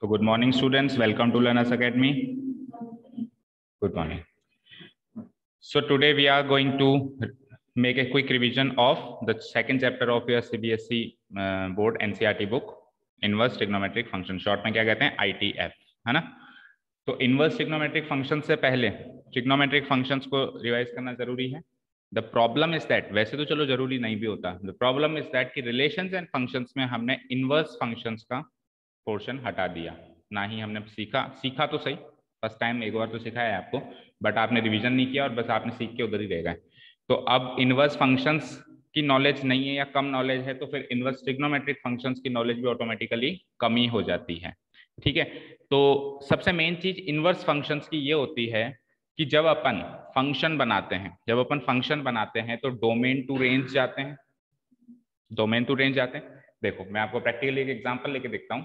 So good morning students, welcome to Learners Academy. Good morning. So today we are going to make a quick revision of the second chapter of your CBSE board NCERT book, Inverse Trigonometric Function. Short में क्या कहते हैं, ITF, है ना। तो inverse trigonometric function से पहले trigonometric functions को रिवाइज करना जरूरी है। द प्रॉब्लम इज दैट, वैसे तो चलो जरूरी नहीं भी होता, द प्रॉब्लम इज दैट कि रिलेशंस एंड फंक्शंस में हमने इनवर्स फंक्शंस का पोर्शन हटा दिया, ना ही हमने सीखा तो सही, फर्स्ट टाइम एक बार तो सिखाया है आपको, बट आपने रिवीजन नहीं किया और बस आपने सीख के उधर ही रह गए। तो अब इनवर्स फंक्शंस की नॉलेज नहीं है या कम नॉलेज है, तो फिर इनवर्स ट्रिग्नोमेट्रिक फंक्शंस की नॉलेज भी ऑटोमेटिकली कम ही हो जाती है। ठीक है, तो सबसे मेन चीज इनवर्स फंक्शंस की ये होती है कि जब अपन फंक्शन बनाते हैं तो डोमेन टू रेंज जाते हैं, देखो मैं आपको प्रैक्टिकली एक एग्जांपल लेके देखता हूं।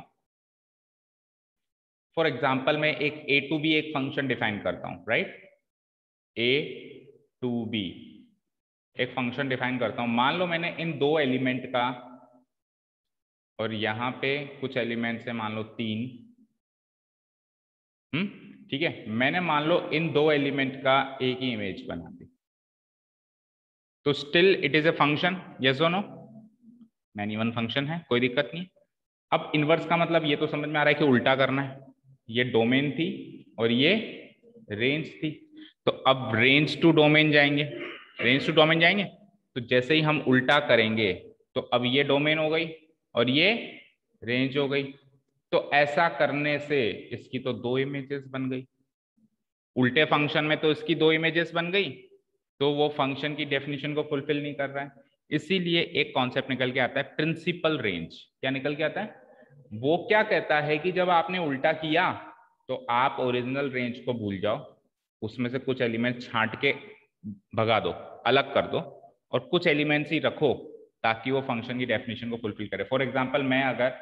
फॉर एग्जांपल मैं एक ए टू बी एक फंक्शन डिफाइन करता हूं, राइट, ए टू बी एक फंक्शन डिफाइन करता हूं। मान लो मैंने इन दो एलिमेंट का, और यहां पे कुछ एलिमेंट है, मान लो 3, ठीक है, मैंने मान लो इन दो एलिमेंट का एक ही इमेज बना दी, तो still it is a function, yes और नो, मैन इवन फंक्शन है, कोई दिक्कत नहीं। अब इनवर्स का मतलब ये तो समझ में आ रहा है कि उल्टा करना है, ये डोमेन थी और ये रेंज थी, तो अब रेंज टू डोमेन जाएंगे, तो जैसे ही हम उल्टा करेंगे तो अब ये डोमेन हो गई और ये रेंज हो गई। तो ऐसा करने से इसकी तो दो इमेजेस बन गई, उल्टे फंक्शन में तो इसकी दो इमेजेस बन गई, तो वो फंक्शन की डेफिनेशन को फुलफिल नहीं कर रहा है। इसीलिए एक कॉन्सेप्ट निकल के आता है, प्रिंसिपल रेंज। क्या निकल के आता है? वो क्या कहता है कि जब आपने उल्टा किया तो आप ओरिजिनल रेंज को भूल जाओ, उसमें से कुछ एलिमेंट छांट के भगा दो, अलग कर दो, और कुछ एलिमेंट्स ही रखो ताकि वो फंक्शन की डेफिनेशन को फुलफिल करे। फॉर एग्जाम्पल, मैं अगर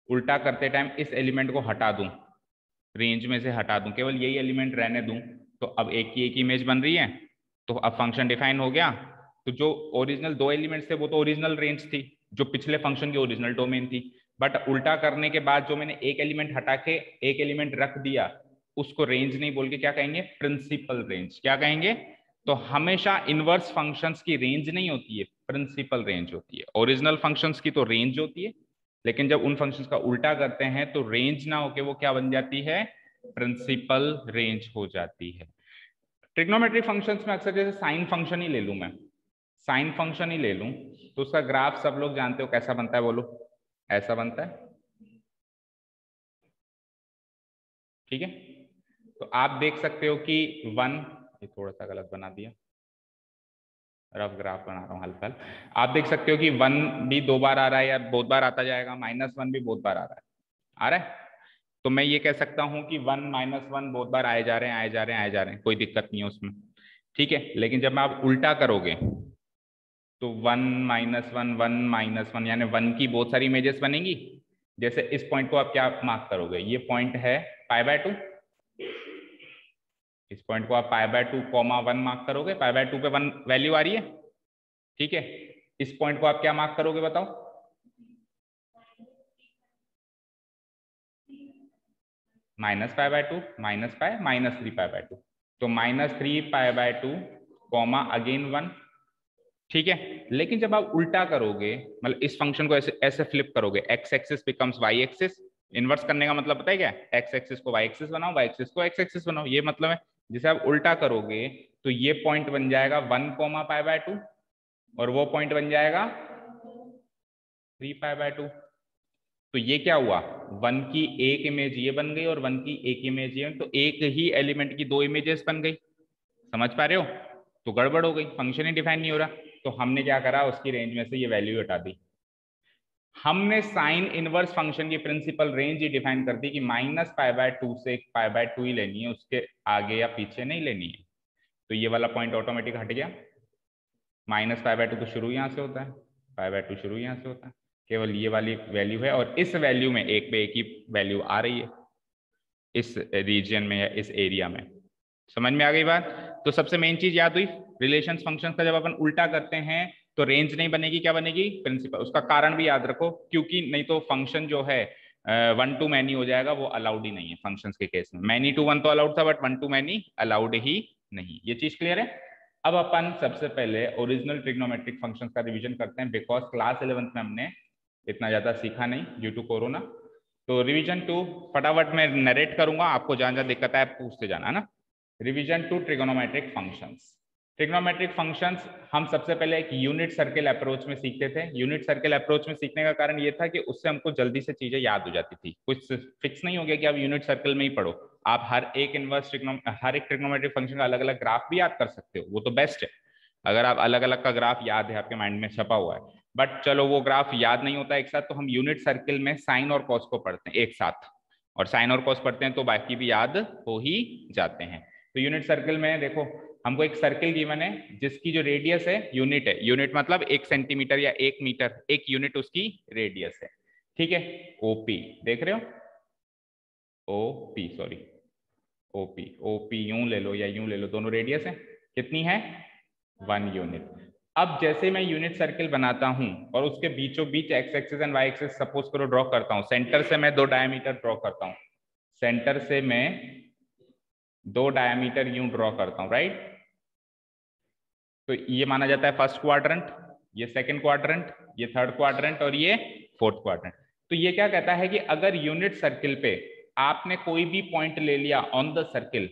उल्टा करते टाइम इस एलिमेंट को हटा दूं, रेंज में से हटा दूं, केवल यही एलिमेंट रहने दूं, तो अब एक की इमेज बन रही है, तो अब फंक्शन डिफाइन हो गया। तो जो ओरिजिनल दो एलिमेंट्स थे वो तो ओरिजिनल रेंज थी, जो पिछले फंक्शन की ओरिजिनल डोमेन थी, बट उल्टा करने के बाद जो मैंने एक एलिमेंट हटा के एक एलिमेंट रख दिया, उसको रेंज नहीं बोल के क्या कहेंगे, प्रिंसिपल रेंज। क्या कहेंगे? तो हमेशा इनवर्स फंक्शंस की रेंज नहीं होती है, प्रिंसिपल रेंज होती है। ओरिजिनल फंक्शंस की तो रेंज होती है, लेकिन जब उन फंक्शंस का उल्टा करते हैं तो रेंज ना होके वो क्या बन जाती है, प्रिंसिपल रेंज हो जाती है। ट्रिग्नोमेट्रिक फंक्शंस में अक्सर जैसे साइन फंक्शन ही ले लूं मैं, तो उसका ग्राफ सब लोग जानते हो कैसा बनता है, बोलो, ऐसा बनता है, ठीक है। तो आप देख सकते हो कि 1, ये थोड़ा सा गलत बना दिया, रफ ग्राफ बना रहा हूँ हल्का। आप देख सकते हो कि 1 भी 2 बार आ रहा है या बहुत बार आता जाएगा, -1 भी बहुत बार आ रहा है। तो मैं ये कह सकता हूं कि 1 -1 बहुत बार आए जा रहे हैं, कोई दिक्कत नहीं है उसमें, ठीक है। लेकिन जब आप उल्टा करोगे तो 1 -1 1 -1 यानी 1 की बहुत सारी इमेजेस बनेंगी। जैसे इस पॉइंट को आप क्या मार्क करोगे, ये पॉइंट है π/2, इस पॉइंट को आप π/2 1 मार्क करोगे, π/2 पे 1 वैल्यू आ रही है, ठीक है। इस पॉइंट को आप क्या मार्क करोगे बताओ, -π/2 -π -3π/2, तो -3π/2 अगेन 1, ठीक है। लेकिन जब आप उल्टा करोगे, मतलब इस फंक्शन को ऐसे ऐसे फ्लिप करोगे, x axis becomes y axis. Inverse करने का मतलब पता है क्या, एक्स एक्सिस को वाई एक्सिस बनाओ, वाई एक्सिस को एक्स एक्सिस बनाओ, ये मतलब है। जिसे आप उल्टा करोगे तो ये पॉइंट बन जाएगा 1 π/2 और वो पॉइंट बन जाएगा 3π/2। तो ये क्या हुआ, 1 की एक इमेज ये बन गई और 1 की एक इमेज ये, तो एक ही एलिमेंट की दो इमेजेस बन गई, समझ पा रहे हो। तो गड़बड़ हो गई, फंक्शन ही डिफाइन नहीं हो रहा। तो हमने क्या करा, उसकी रेंज में से ये वैल्यू हटा दी। हमने साइन इनवर्स फंक्शन की प्रिंसिपल रेंज ही डिफाइन कर दी कि -π/2 से π/2 ही लेनी है, उसके आगे या पीछे नहीं लेनी है। तो ये वाला पॉइंट ऑटोमेटिक हट गया, -π/2 तो शुरू यहाँ से होता है, π/2 शुरू यहाँ से होता है, केवल ये वाली वैल्यू है, और इस वैल्यू में एक पे एक ही वैल्यू आ रही है इस रीजन में या इस एरिया में। समझ में आ गई बात? तो सबसे मेन चीज याद हुई, रिलेशंस फंक्शंस का जब अपन उल्टा करते हैं तो रेंज नहीं बनेगी, क्या बनेगी, प्रिंसिपल। उसका कारण भी याद रखो, क्योंकि नहीं तो फंक्शन जो है वन टू मैनी हो जाएगा, वो अलाउड ही नहीं है फंक्शंस के केस में। मैनी टू वन तो अलाउड था, but one to many allowed ही नहीं। ये चीज क्लियर है। अब अपन सबसे पहले ओरिजिनल ट्रिग्नोमेट्रिक फंक्शंस का रिवीजन करते हैं, बिकॉज क्लास 11th में हमने इतना ज्यादा सीखा नहीं ड्यू टू कोरोना। तो रिवीजन टू फटाफट मैं नरेट करूंगा, आपको जहां जहां दिक्कत है पूछते जाना, है ना। Revision to trigonometric functions. Trigonometric functions हम सबसे पहले एक यूनिट सर्किल अप्रोच में सीखते थे। यूनिट सर्किल अप्रोच में सीखने का कारण ये था कि उससे हमको जल्दी से चीजें याद हो जाती थी। कुछ फिक्स नहीं हो गया कि आप यूनिट सर्किल में ही पढ़ो, आप हर एक ट्रिग्नोमेट्रिक फंक्शन का अलग अलग ग्राफ भी याद कर सकते हो, वो तो बेस्ट है अगर आप अलग अलग का ग्राफ याद है, आपके माइंड में छपा हुआ है। बट चलो वो ग्राफ याद नहीं होता एक साथ, तो हम यूनिट सर्किल में साइन और कॉस को पढ़ते हैं एक साथ, और साइन और कॉस पढ़ते हैं तो बाकी भी याद हो ही जाते हैं। तो यूनिट सर्किल में देखो, हमको एक सर्किल गिवन है जिसकी जो रेडियस है यूनिट है, यूनिट मतलब 1 सेंटीमीटर या 1 मीटर, एक यूनिट उसकी रेडियस है, ठीक है। ओपी देख रहे हो, ओपी सॉरी ओपी, ओपी यूं ले लो या यूं ले लो, दोनों रेडियस है, कितनी है 1 यूनिट। अब जैसे मैं यूनिट सर्किल बनाता हूं और उसके बीचों बीच x axis and y axis suppose करो ड्रॉ करता हूं, सेंटर से मैं 2 डायमीटर ड्रॉ करता हूं, सेंटर से मैं 2 डायमीटर यूं ड्रॉ करता हूं, राइट। तो ये माना जाता है फर्स्ट क्वाड्रेंट, ये सेकंड क्वाड्रेंट, ये थर्ड क्वाड्रेंट और ये फोर्थ क्वाड्रेंट। तो ये क्या कहता है कि अगर यूनिट सर्किल पे आपने कोई भी पॉइंट ले लिया ऑन द सर्किल,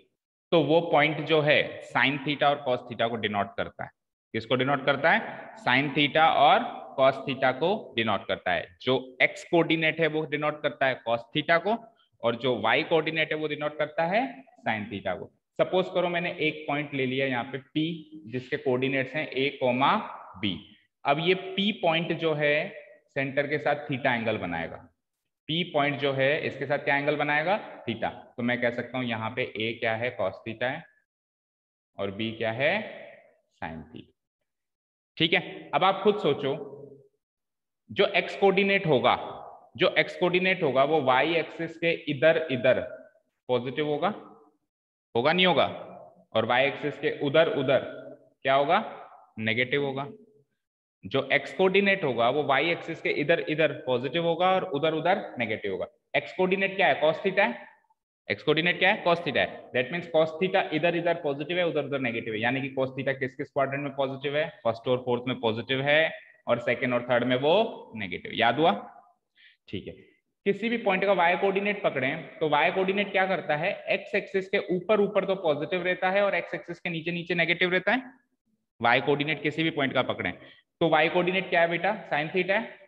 तो वो पॉइंट जो है साइन थीटा और कॉस थीटा को डिनोट करता है। किसको डिनोट करता है? साइन थीटा और कॉस थीटा को डिनोट करता है। जो एक्स कोऑर्डिनेट है वो डिनोट करता है कॉस थीटा को, और जो वाई कोऑर्डिनेट है वो डिनोट करता है साइन थीटा को। सपोज करो मैंने एक पॉइंट ले लिया यहाँ पे P, जिसके कोऑर्डिनेट्स हैं A, B। अब ये P पॉइंट जो है सेंटर के साथ थीटा एंगल बनाएगा। P पॉइंट जो है इसके साथ क्या एंगल बनाएगा? थीटा। तो मैं कह सकता हूं यहाँ पे A क्या है? कॉस थीटा है, और B क्या है? Sine theta. ठीक है। अब आप खुद सोचो, जो एक्स कोऑर्डिनेट होगा, जो एक्स कोऑर्डिनेट होगा वो वाई एक्सिस के इधर इधर पॉजिटिव होगा, होगा नहीं होगा? और वाई एक्सिस के उधर उधर क्या होगा? नेगेटिव होगा। जो एक्स कोऑर्डिनेट होगा वो वाई एक्सिस के इधर इधर पॉजिटिव होगा और उधर उधर नेगेटिव होगा। एक्स कोऑर्डिनेट क्या है? कॉस थीटा है। एक्स कोऑर्डिनेट क्या है? कॉस थीटा है। दैट मींस कॉस थीटा इधर इधर पॉजिटिव है, उधर उधर नेगेटिव है, यानी कि कॉस थीटा किस किस क्वाड्रेंट में पॉजिटिव है? फर्स्ट और फोर्थ में पॉजिटिव है, और सेकंड और थर्ड में वो नेगेटिव। याद हुआ? ठीक है। किसी भी पॉइंट का वाई कोऑर्डिनेट पकड़े तो वाई कोऑर्डिनेट क्या करता है? एक्स एक्सिस के ऊपर ऊपर तो पॉजिटिव रहता है और एक्स एक्सिस के नीचे नीचे नेगेटिव रहता है। वाई कोऑर्डिनेट किसी भी पॉइंट का पकड़े तो वाई कोऑर्डिनेट क्या है बेटा? साइन थीटा है।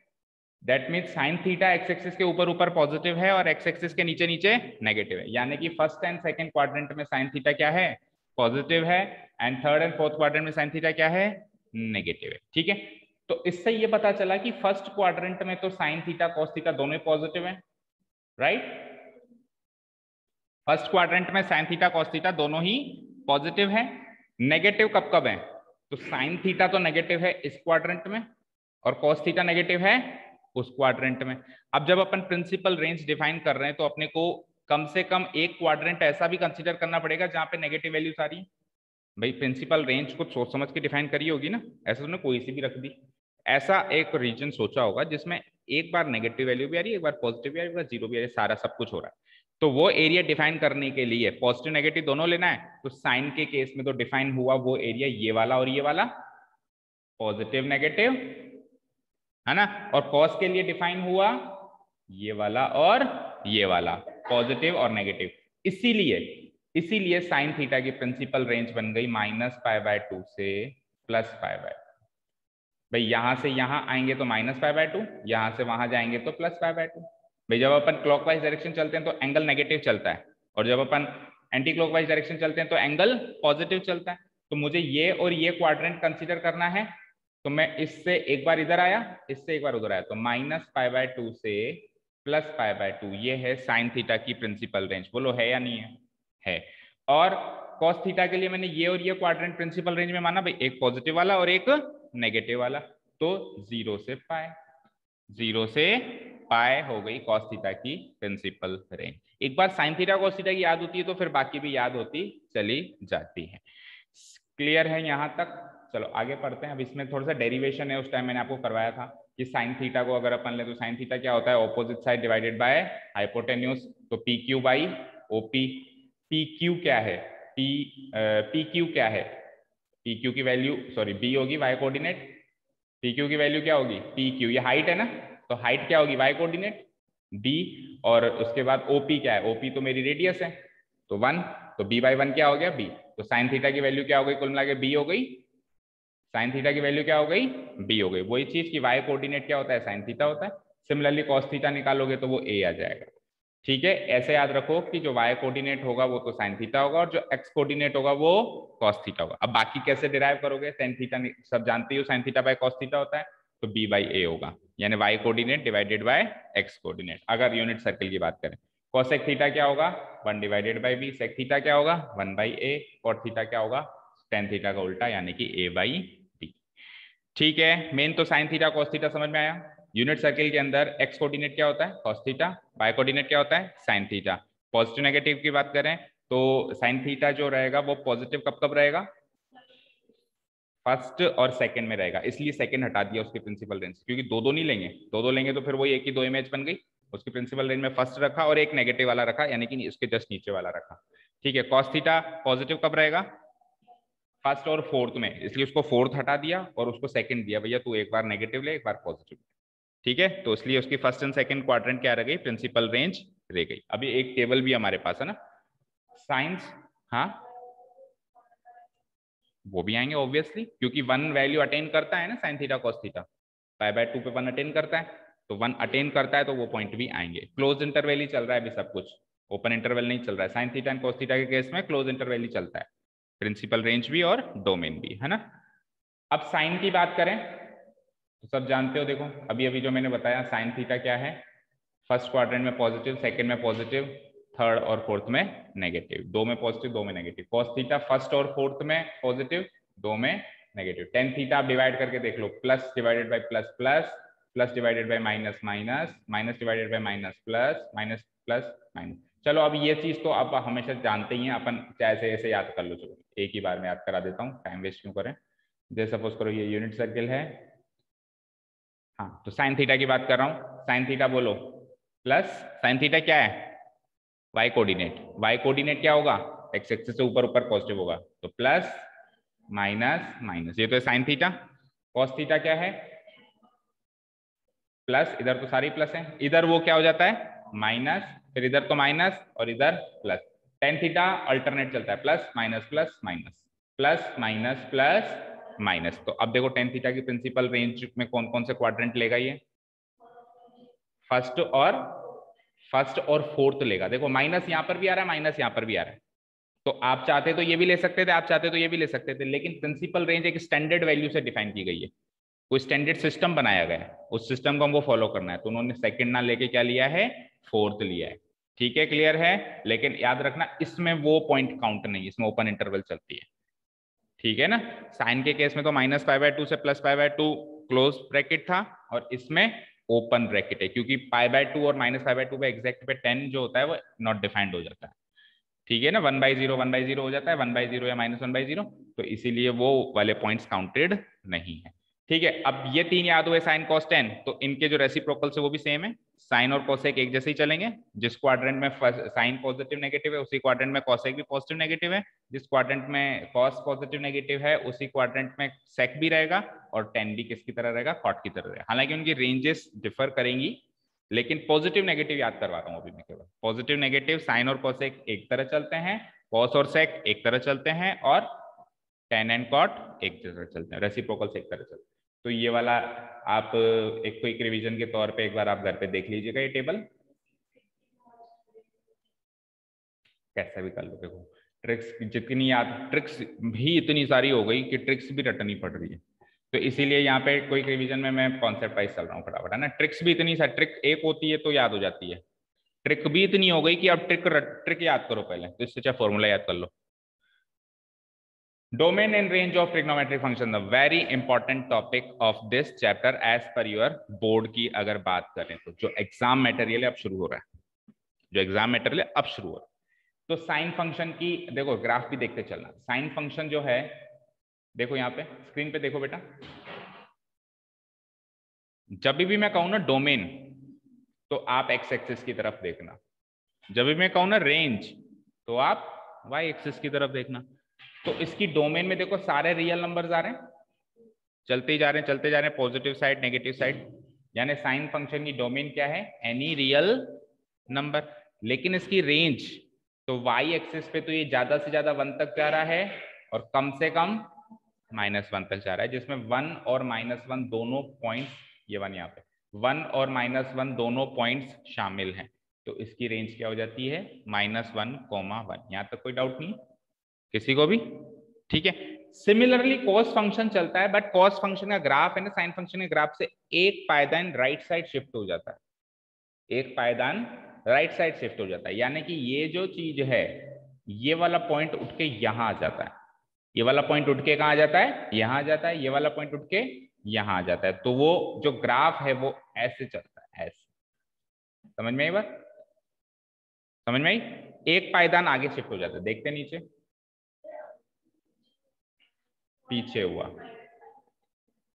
That means sine theta x axis के ऊपर ऊपर पॉजिटिव है और एक्स एक्सिस के नीचे नीचे नेगेटिव है, यानी कि फर्स्ट एंड सेकंड क्वाड्रेंट में साइन थीटा क्या है? पॉजिटिव है, and third and fourth quadrant में साइन थीटा क्या है? नेगेटिव है। ठीक है। तो इससे ये पता चला कि फर्स्ट क्वाड्रेंट में तो साइन थीटा कॉस थीटा दोनों ही पॉजिटिव है, राइट। फर्स्ट क्वाड्रेंट में साइन थीटा कॉस थीटा दोनों ही पॉजिटिव है। नेगेटिव कब कब है? तो साइन थीटा तो नेगेटिव है इस क्वाड्रेंट में, और कॉस थीटा नेगेटिव है उस क्वाड्रेंट में। अब जब अपन प्रिंसिपल रेंज डिफाइन कर रहे हैं तो अपने को कम से कम एक क्वाड्रेंट ऐसा भी कंसीडर करना पड़ेगा जहां पे नेगेटिव वैल्यूज आ रही है। भाई प्रिंसिपल रेंज को सोच समझ के डिफाइन करी होगी ना, ऐसा तुमने कोई सी भी रख दी। ऐसा एक रीजन सोचा होगा जिसमें एक बार नेगेटिव वैल्यू भी आ रही है, एक बार पॉजिटिव भी आ रही है, एक बार जीरो भी आ रही है, सारा सब कुछ हो रहा है। तो वो एरिया डिफाइन करने के लिए पॉजिटिव नेगेटिव दोनों लेना है। तो साइन के केस में तो डिफाइन हुआ वो एरिया ये वाला और ये वाला, पॉजिटिव नेगेटिव, है ना। और कॉस के लिए डिफाइन हुआ ये वाला और ये वाला, पॉजिटिव और नेगेटिव। इसीलिए साइन थीटा की प्रिंसिपल रेंज बन गई -π/2 से +π/2। भाई यहां से यहां आएंगे तो -π/2, यहां से वहां जाएंगे तो +π/2। भाई जब अपन क्लॉकवाइज डायरेक्शन चलते हैं तो एंगल नेगेटिव चलता है, और जब अपन एंटी क्लॉकवाइज डायरेक्शन चलते हैं तो एंगल पॉजिटिव चलता है। तो मुझे ये और ये क्वाड्रेंट कंसीडर करना है, तो मैं इससे एक बार इधर आया, इससे एक बार उधर आया, तो -π/2 से +π/2, ये है साइन थीटा की प्रिंसिपल रेंज। बोलो है या नहीं है? और कॉस थीटा के लिए मैंने ये और ये क्वाड्रेंट प्रिंसिपल रेंज में माना, भाई एक पॉजिटिव वाला और एक नेगेटिव वाला, तो 0 से पाई, 0 से पाई हो गई कॉस थीटा की प्रिंसिपल रेंज। एक बार साइन थीटा कॉस थीटा की याद होती है तो फिर बाकी भी याद होती चली जाती है। क्लियर है यहाँ तक? चलो आगे पढ़ते हैं। अब इसमें थोड़ा सा डेरिवेशन है, उस टाइम मैंने आपको करवाया था, कि साइन थीटा को अगर अपन ले तो साइन थीटा क्या होता है, opposite side divided by hypotenuse, तो p q by o. P q क्या है, पी क्यू क्या है, पी क्यू की वैल्यू सॉरी बी होगी वाई कोऑर्डिनेट, पी क्यू की वैल्यू क्या होगी पी क्यू, ये हाइट है ना, तो हाइट क्या होगी वाई कोऑर्डिनेट डी, और उसके बाद ओपी क्या है, ओपी तो मेरी रेडियस है तो 1, तो बी बाई 1 क्या हो गया बी, तो साइन थीटा की वैल्यू क्या हो गई कुल मिला के बी हो गई, साइन थीटा की वैल्यू क्या हो गई बी हो गई। वही चीज की वाई कोऑर्डिनेट क्या होता है साइन थीटा होता है। सिमिलरली कॉस थीटा निकालोगे तो वो ए आ जाएगा। ठीक है, ऐसे याद रखो कि जो वाई कोऑर्डिनेट होगा वो तो साइन थीटा होगा और जो एक्स कोऑर्डिनेट होगा वो कॉस थीटा होगा। अब बाकी कैसे डिराइव करोगे, साइन थीटा सब जानते हो, sine theta by cos theta होता है, तो बी बाई ए होगा, यानी y coordinate divided by x coordinate. अगर यूनिट सर्किल की बात करें, कॉसेक थीटा क्या होगा 1 divided by b, sec theta क्या होगा 1 बाई ए, कॉट थीटा क्या होगा टेन थीटा का उल्टा यानी कि ए बाई बी। ठीक है, मेन तो साइन थीटा कॉस थीटा समझ में आया। यूनिट सर्किल के अंदर एक्स कोऑर्डिनेट क्या होता है कॉस थीटा, वाई कोऑर्डिनेट क्या होता है साइन थीटा। पॉजिटिव नेगेटिव की बात करें तो साइन थीटा जो रहेगा वो पॉजिटिव कब कब रहेगा, फर्स्ट और सेकंड में रहेगा, इसलिए सेकंड हटा दिया उसकी प्रिंसिपल रेंज, क्योंकि दो दो नहीं लेंगे, दो दो लेंगे तो फिर वही एक ही दो इमेज बन गई। उसकी प्रिंसिपल रेंज में फर्स्ट रखा और एक नेगेटिव वाला रखा, यानी कि इसके जस्ट नीचे वाला रखा। ठीक है, कॉस थीटा पॉजिटिव कब रहेगा फर्स्ट और फोर्थ में, इसलिए उसको फोर्थ हटा दिया और उसको सेकंड दिया, भैया तू एक बार नेगेटिव ले एक बार पॉजिटिव। ठीक है, तो इसलिए उसकी फर्स्ट एंड सेकंड क्वाड्रेंट क्या रह गई प्रिंसिपल रेंज रह गई। अभी एक टेबल भी हमारे पास है ना साइंस, हाँ वो भी आएंगे ऑब्वियसली, क्योंकि वन वैल्यू अटेन करता है ना sine theta cos theta, pi by 2 पे वन अटेन करता है, तो वन अटेन करता है तो वो पॉइंट भी आएंगे। क्लोज इंटरवैल ही चल रहा है अभी सब कुछ, ओपन इंटरवल नहीं चल रहा है। Sine theta and cos theta के केस में क्लोज इंटरवल ही चलता है, प्रिंसिपल रेंज भी और डोमेन भी, है ना। अब साइन की बात करें तो सब जानते हो, देखो अभी अभी जो मैंने बताया साइन थीटा क्या है, फर्स्ट क्वाड्रेंट में पॉजिटिव, सेकंड में पॉजिटिव, थर्ड और फोर्थ में नेगेटिव, दो में पॉजिटिव दो में नेगेटिव। कॉस थीटा फर्स्ट और फोर्थ में पॉजिटिव, दो में नेगेटिव। टेन थीटा आप डिवाइड करके देख लो, plus divided by plus plus, plus divided by minus minus, minus divided by minus plus, minus plus minus. चलो अब ये चीज तो आप हमेशा जानते ही हैं, अपन चाहे ऐसे याद कर लो, चलो एक ही बार में याद करा देता हूँ, टाइम वेस्ट क्यों करें। जैसे सपोज करो ये यूनिट सर्किल है, हाँ तो साइन थीटा की बात कर रहा हूँ, साइन थीटा बोलो प्लस, साइन थीटा क्या है वाई कोऑर्डिनेट, वाई कोऑर्डिनेट क्या होगा एक्स एक्सिस से ऊपर ऊपर पॉजिटिव होगा, तो प्लस माइनस माइनस, ये तो है साइन थीटा। कॉस थीटा क्या है प्लस, इधर तो सारी प्लस है, इधर वो क्या हो जाता है माइनस, फिर इधर तो माइनस और इधर प्लस। टेन थीटा अल्टरनेट चलता है plus minus plus minus, plus minus plus minus. तो अब देखो टेन थीटा की प्रिंसिपल रेंज में कौन कौन से क्वाड्रेंट लेगा ये, फर्स्ट और फोर्थ लेगा। देखो माइनस यहां पर भी आ रहा है माइनस यहां पर भी आ रहा है, तो आप चाहते तो ये भी ले सकते थे, आप चाहते तो ये भी ले सकते थे, लेकिन प्रिंसिपल रेंज एक स्टैंडर्ड वैल्यू से डिफाइन की गई है, कोई स्टैंडर्ड सिस्टम बनाया गया है, उस सिस्टम को हमको फॉलो करना है, तो उन्होंने सेकंड ना लेके क्या लिया है फोर्थ लिया है। ठीक है क्लियर है, लेकिन याद रखना इसमें वो पॉइंट काउंट नहीं, इसमें ओपन इंटरवल चलती है। ठीक है ना, साइन के केस में तो माइनस पाई बाय 2 से plus pi by 2 close bracket था, और इसमें ओपन ब्रैकेट है, क्योंकि पाई बाय 2 और माइनस पाई बाय 2 पे एग्जैक्ट पे 10 जो होता है वो नॉट डिफाइंड हो जाता है। ठीक है ना, 1/0 हो जाता है, 1/0 या -1/0, तो इसीलिए वो वाले पॉइंट्स काउंटेड नहीं है। ठीक है, अब ये तीन याद हुए साइन कॉस टेन, तो इनके जो रेसिप्रोकल है वो भी सेम है, साइन और कोसेक एक जैसे ही चलेंगे। जिस क्वाड्रेंट में साइन पॉजिटिव नेगेटिव है उसी क्वाड्रेंट में कोसेक भी पॉजिटिव नेगेटिव है, जिस क्वाड्रेंट में कॉस पॉजिटिव नेगेटिव है उसी क्वाड्रेंट में सेक भी रहेगा, और टेन भी किसकी तरह रहेगा कॉट की तरह रहेगा। हालांकि उनकी रेंजेस डिफर करेंगी, लेकिन पॉजिटिव नेगेटिव याद करवा रहा हूं अभी मैं केवल, पॉजिटिव नेगेटिव साइन और कोसेक एक तरह चलते हैं, कॉस और सेक एक तरह चलते हैं, और टेन एंड कॉट एक तरह चलते हैं, रेसिप्रोकल से एक तरह चलते हैं। तो ये वाला आप एक क्विक रिवीजन के तौर पे एक बार आप घर पे देख लीजिएगा ये टेबल, कैसा भी कर लो। देखो ट्रिक्स जितनी याद, ट्रिक्स भी इतनी सारी हो गई कि ट्रिक्स भी रटनी पड़ रही है, तो इसीलिए यहाँ पे कोई रिवीजन में मैं कॉन्सेप्ट वाइज चल रहा हूँ फटाफट, है ना। ट्रिक्स भी इतनी सारी, ट्रिक एक होती है तो याद हो जाती है, ट्रिक भी इतनी हो गई कि अब ट्रिक याद करो पहले, तो इससे अच्छा फॉर्मूला याद कर लो। Domain and range of trigonometric function, the very important topic of this chapter as per your board की अगर बात करें तो, जो एग्जाम मटेरियल है अब शुरू हो रहा है, जो एग्जाम मटेरियल है अब शुरू हो रहा है। तो साइन फंक्शन की देखो ग्राफ भी देखते चलना, साइन फंक्शन जो है देखो यहाँ पे स्क्रीन पे देखो बेटा, जब भी मैं कहूँ ना डोमेन, तो आप एक्स एक्सिस की तरफ देखना। जब भी मैं कहूँ ना रेंज, तो आप वाई एक्सिस की तरफ देखना। तो इसकी डोमेन में देखो सारे रियल नंबर्स आ रहे हैं, चलते ही जा रहे हैं, चलते जा रहे हैं, पॉजिटिव साइड नेगेटिव साइड। यानी साइन फंक्शन की डोमेन क्या है? Any real number. लेकिन इसकी रेंज, तो वाई एक्सिस पे तो ये ज्यादा से ज्यादा 1 तक जा रहा है और कम से कम -1 तक जा रहा है, जिसमें 1 और -1 दोनों पॉइंट्स, ये 1 यहाँ पे 1 और -1 दोनों पॉइंट्स शामिल हैं। तो इसकी रेंज क्या हो जाती है? -1, 1। यहाँ तक कोई डाउट नहीं किसी को भी? ठीक है। सिमिलरली कॉस फंक्शन चलता है, बट कॉस फंक्शन का ग्राफ है ना साइन फंक्शन के ग्राफ से एक पायदान राइट साइड शिफ्ट हो जाता है, एक पायदान राइट साइड शिफ्ट हो जाता है। यानी कि ये जो चीज है, ये वाला पॉइंट उठ के यहां आ जाता है, ये वाला पॉइंट उठ के कहां आ जाता है? यहां आ जाता है। ये वाला पॉइंट उठ के यहां आ जाता है। तो वो जो ग्राफ है वो ऐसे चलता है, ऐसे। समझ में आई बात? समझ में आई? एक पायदान आगे शिफ्ट हो जाता है। देखते नीचे, पीछे हुआ।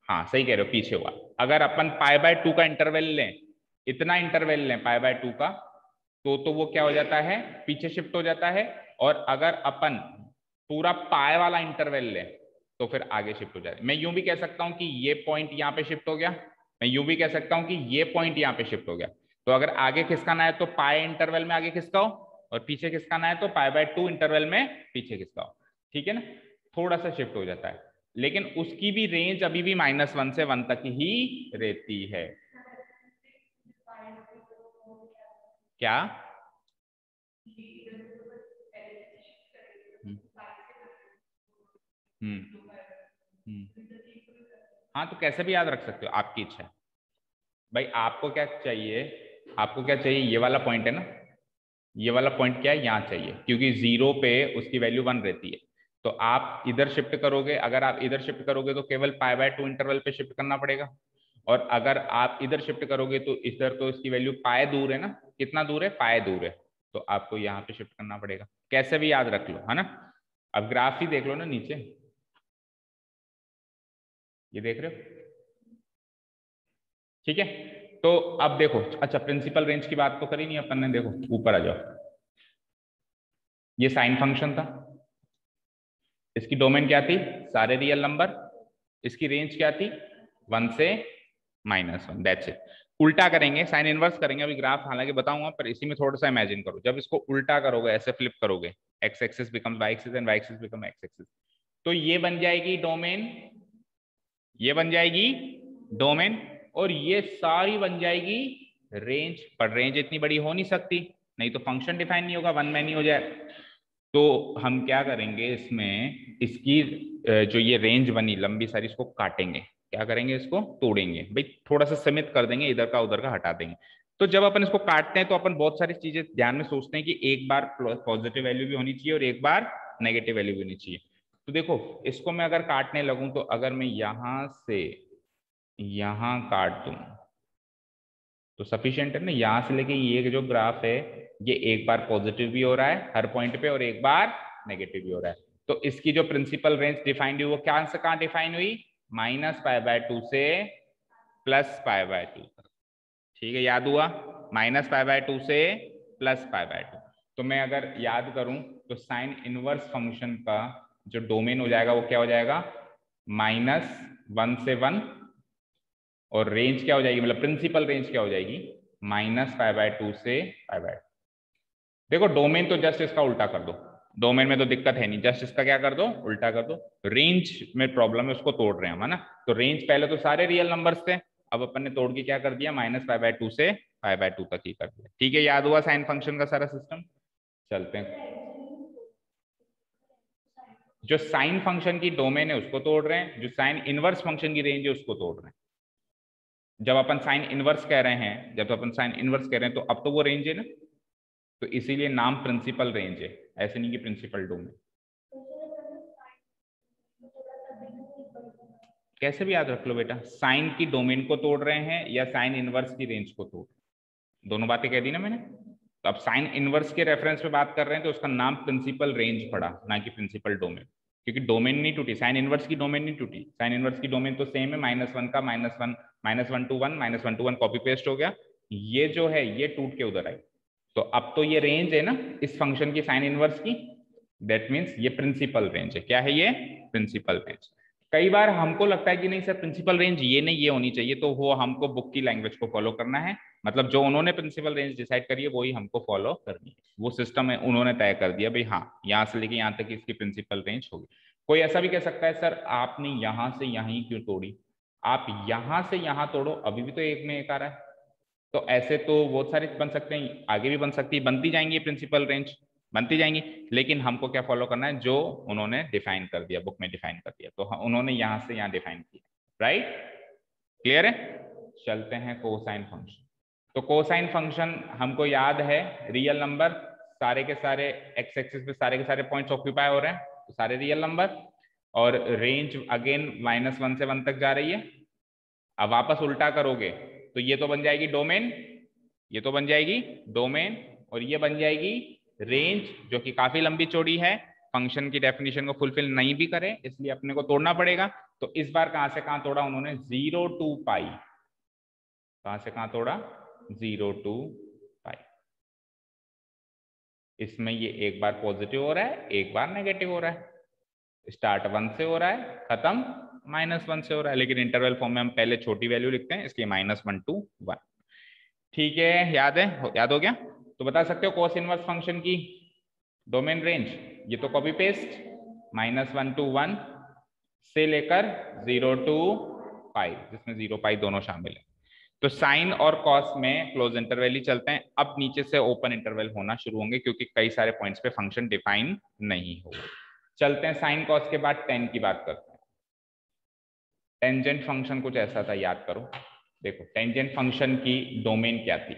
हाँ सही कह रहे हो, पीछे हुआ। अगर अपन π/2 का इंटरवल लें, इतना इंटरवल लें π/2 का, तो वो क्या हो जाता है? पीछे शिफ्ट हो जाता है। और अगर अपन पूरा पाए वाला इंटरवल लें, तो फिर आगे शिफ्ट हो जाए। मैं यूं भी कह सकता हूं कि ये पॉइंट यहाँ पे शिफ्ट हो गया, मैं यूं भी कह सकता हूं कि ये पॉइंट यहाँ पे शिफ्ट हो गया। तो अगर आगे खिसकाना है तो पाए इंटरवल में आगे खिसकाओ, और पीछे खिसकाना है तो π/2 इंटरवल में पीछे खिसकाओ। ठीक है ना? थोड़ा सा शिफ्ट हो जाता है, लेकिन उसकी भी रेंज अभी भी -1 से 1 तक ही रहती है। क्या? हम्म हम्म हम्म। हाँ तो कैसे भी याद रख सकते हो, आपकी इच्छा है भाई। आपको क्या चाहिए? आपको क्या चाहिए? ये वाला पॉइंट है ना, ये वाला पॉइंट क्या है? यहाँ चाहिए, क्योंकि 0 पे उसकी वैल्यू 1 रहती है। तो आप इधर शिफ्ट करोगे, अगर आप इधर शिफ्ट करोगे तो केवल π/2 इंटरवल पे शिफ्ट करना पड़ेगा। और अगर आप इधर शिफ्ट करोगे तो इधर तो इसकी वैल्यू पाए दूर है ना, कितना दूर है? पाए दूर है। तो आपको यहाँ पे शिफ्ट करना पड़ेगा। कैसे भी याद रख लो, है ना? अब ग्राफ ही देख लो ना नीचे, ये देख रहे हो? ठीक है। तो अब देखो, अच्छा प्रिंसिपल रेंज की बात तो करी नहीं अपन ने। देखो ऊपर आ जाओ, ये साइन फंक्शन था, इसकी डोमेन क्या थी? सारे रियल नंबर। इसकी रेंज क्या थी? 1 से -1, दैट्स इट। उल्टा करेंगे, साइन इनवर्स करेंगे। अभी ग्राफ हालांकि बताऊंगा, पर इसी में थोड़ा सा इमेजिन करो। जब इसको उल्टा करोगे, ऐसे फ्लिप करोगे, x axis becomes y axis and y axis become x axis, तो ये बन जाएगी डोमेन, ये बन जाएगी डोमेन, और ये सारी बन जाएगी रेंज। पर रेंज इतनी बड़ी हो नहीं सकती, नहीं तो फंक्शन डिफाइन नहीं होगा, 1 में नहीं हो जाए। तो हम क्या करेंगे इसमें, इसकी जो ये रेंज बनी लंबी सारी, इसको काटेंगे। क्या करेंगे? इसको तोड़ेंगे भाई, थोड़ा सा सीमित कर देंगे, इधर का उधर का हटा देंगे। तो जब अपन इसको काटते हैं तो अपन बहुत सारी चीजें ध्यान में सोचते हैं कि एक बार पॉजिटिव वैल्यू भी होनी चाहिए और एक बार नेगेटिव वैल्यू भी होनी चाहिए। तो देखो, इसको मैं अगर काटने लगूं, तो अगर मैं यहां से यहां काट दूं तो सफिशिएंट है ना? यहां से लेके ये जो ग्राफ है, ये एक बार पॉजिटिव भी हो रहा है हर पॉइंट पे और एक बार नेगेटिव भी हो रहा है। तो इसकी जो प्रिंसिपल रेंज डिफाइंड हुई, वो क्या से कहां डिफाइन हुई? -π/2 से +π/2 तक। ठीक है, याद हुआ? -π/2 से +π/2। तो मैं अगर याद करूं, तो साइन इनवर्स फंक्शन का जो डोमेन हो जाएगा वो क्या हो जाएगा? -1 से 1, और रेंज क्या हो जाएगी, मतलब प्रिंसिपल रेंज क्या हो जाएगी? -π/2 से π/2। देखो डोमेन तो जस्ट इसका उल्टा कर दो, डोमेन में तो दिक्कत है नहीं, जस्ट इसका क्या कर दो? उल्टा कर दो। रेंज में प्रॉब्लम है, उसको तोड़ रहे हैं हम, है ना? तो रेंज पहले तो सारे रियल नंबर्स थे, अब अपन ने तोड़ के क्या कर दिया? -π/2 से π/2 तक ही कर दिया। ठीक है, याद हुआ साइन फंक्शन का सारा सिस्टम? चलते हैं। जो साइन फंक्शन की डोमेन है उसको तोड़ रहे हैं, जो साइन इनवर्स फंक्शन की रेंज है उसको तोड़ रहे हैं। जब अपन साइन इनवर्स कह रहे हैं, जब अपन साइन इनवर्स कह रहे हैं, तो अब तो वो रेंज है ना, तो इसीलिए नाम प्रिंसिपल रेंज है, ऐसे नहीं कि प्रिंसिपल डोमेन। कैसे भी याद रख लो बेटा, साइन की डोमेन को तोड़ रहे हैं या साइन इनवर्स की रेंज को तोड़, दोनों बातें कह दी ना मैंने। तो अब साइन इनवर्स के रेफरेंस पे बात कर रहे हैं, तो उसका नाम प्रिंसिपल रेंज पड़ा, ना कि प्रिंसिपल डोमेन। क्योंकि डोमेन नहीं टूटी, साइन इनवर्स की डोमेन नहीं टूटी, साइन इनवर्स की डोमेन तो सेम है, -1 का -1 to 1 -1 to 1 कॉपी पेस्ट हो गया, ये जो है ये टूट के उधर आई। तो अब तो ये रेंज है ना इस फंक्शन की साइन इनवर्स की, दैट मीन्स ये प्रिंसिपल रेंज है। क्या है ये? Principal range. कई बार हमको लगता है कि नहीं सर प्रिंसिपल रेंज ये नहीं ये होनी चाहिए, तो वो हमको बुक की लैंग्वेज को फॉलो करना है, मतलब जो उन्होंने प्रिंसिपल रेंज डिसाइड करी है वही हमको फॉलो करनी है, वो सिस्टम है उन्होंने तय कर दिया भाई हाँ यहाँ से लेके यहाँ तक इसकी प्रिंसिपल रेंज होगी। कोई ऐसा भी कह सकता है सर आपने यहां से यहीं क्यों तोड़ी, आप यहां से यहां तोड़ो अभी भी तो एक में एक आ रहा है। तो ऐसे तो बहुत सारे बन सकते हैं, आगे भी बन सकती है, बनती जाएंगी प्रिंसिपल रेंज, बनती जाएंगी, लेकिन हमको क्या फॉलो करना है जो उन्होंने डिफाइन कर दिया, बुक में डिफाइन कर दिया, तो उन्होंने यहां से यहां डिफाइन किया, राइट? क्लियर है? चलते हैं कोसाइन फंक्शन। तो कोसाइन फंक्शन हमको याद है रियल नंबर, सारे के सारे एक्स एक्सिस पे सारे के सारे पॉइंट्स ऑक्यूपाई हो रहे हैं, तो सारे रियल नंबर, और रेंज अगेन -1 से 1 तक जा रही है। अब वापस उल्टा करोगे तो ये तो बन जाएगी डोमेन, ये तो बन जाएगी डोमेन, और ये बन जाएगी रेंज, जो कि काफी लंबी चौड़ी है, फंक्शन की डेफिनेशन को फुलफिल नहीं भी करे, इसलिए अपने को तोड़ना पड़ेगा। तो इस बार कहां से कहां तोड़ा उन्होंने? 0 to पाई। कहां से कहां तोड़ा? 0 to पाई। इसमें ये एक बार पॉजिटिव हो रहा है, एक बार नेगेटिव हो रहा है, स्टार्ट 1 से हो रहा है, खत्म -1 से हो रहा है, लेकिन इंटरवल फॉर्म में हम पहले छोटी वैल्यू लिखते हैं, इसलिए -1 to 1। ठीक है, याद है? याद हो गया? तो बता सकते हो कोस इनवर्स फंक्शन की डोमेन रेंज, ये तो कॉपी पेस्ट, -1 to 1 से लेकर 0 to पाई, जिसमें 0 पाई दोनों शामिल है। तो साइन और कॉस में क्लोज इंटरवल ही चलते हैं, अब नीचे से ओपन इंटरवल होना शुरू होंगे क्योंकि कई सारे पॉइंट्स पे फंक्शन डिफाइन नहीं होगा। चलते हैं साइन कॉस के बाद टेन की बात करते हैं। टेंजेंट फंक्शन कुछ ऐसा था, याद करो। देखो टेंजेंट फंक्शन की डोमेन क्या थी?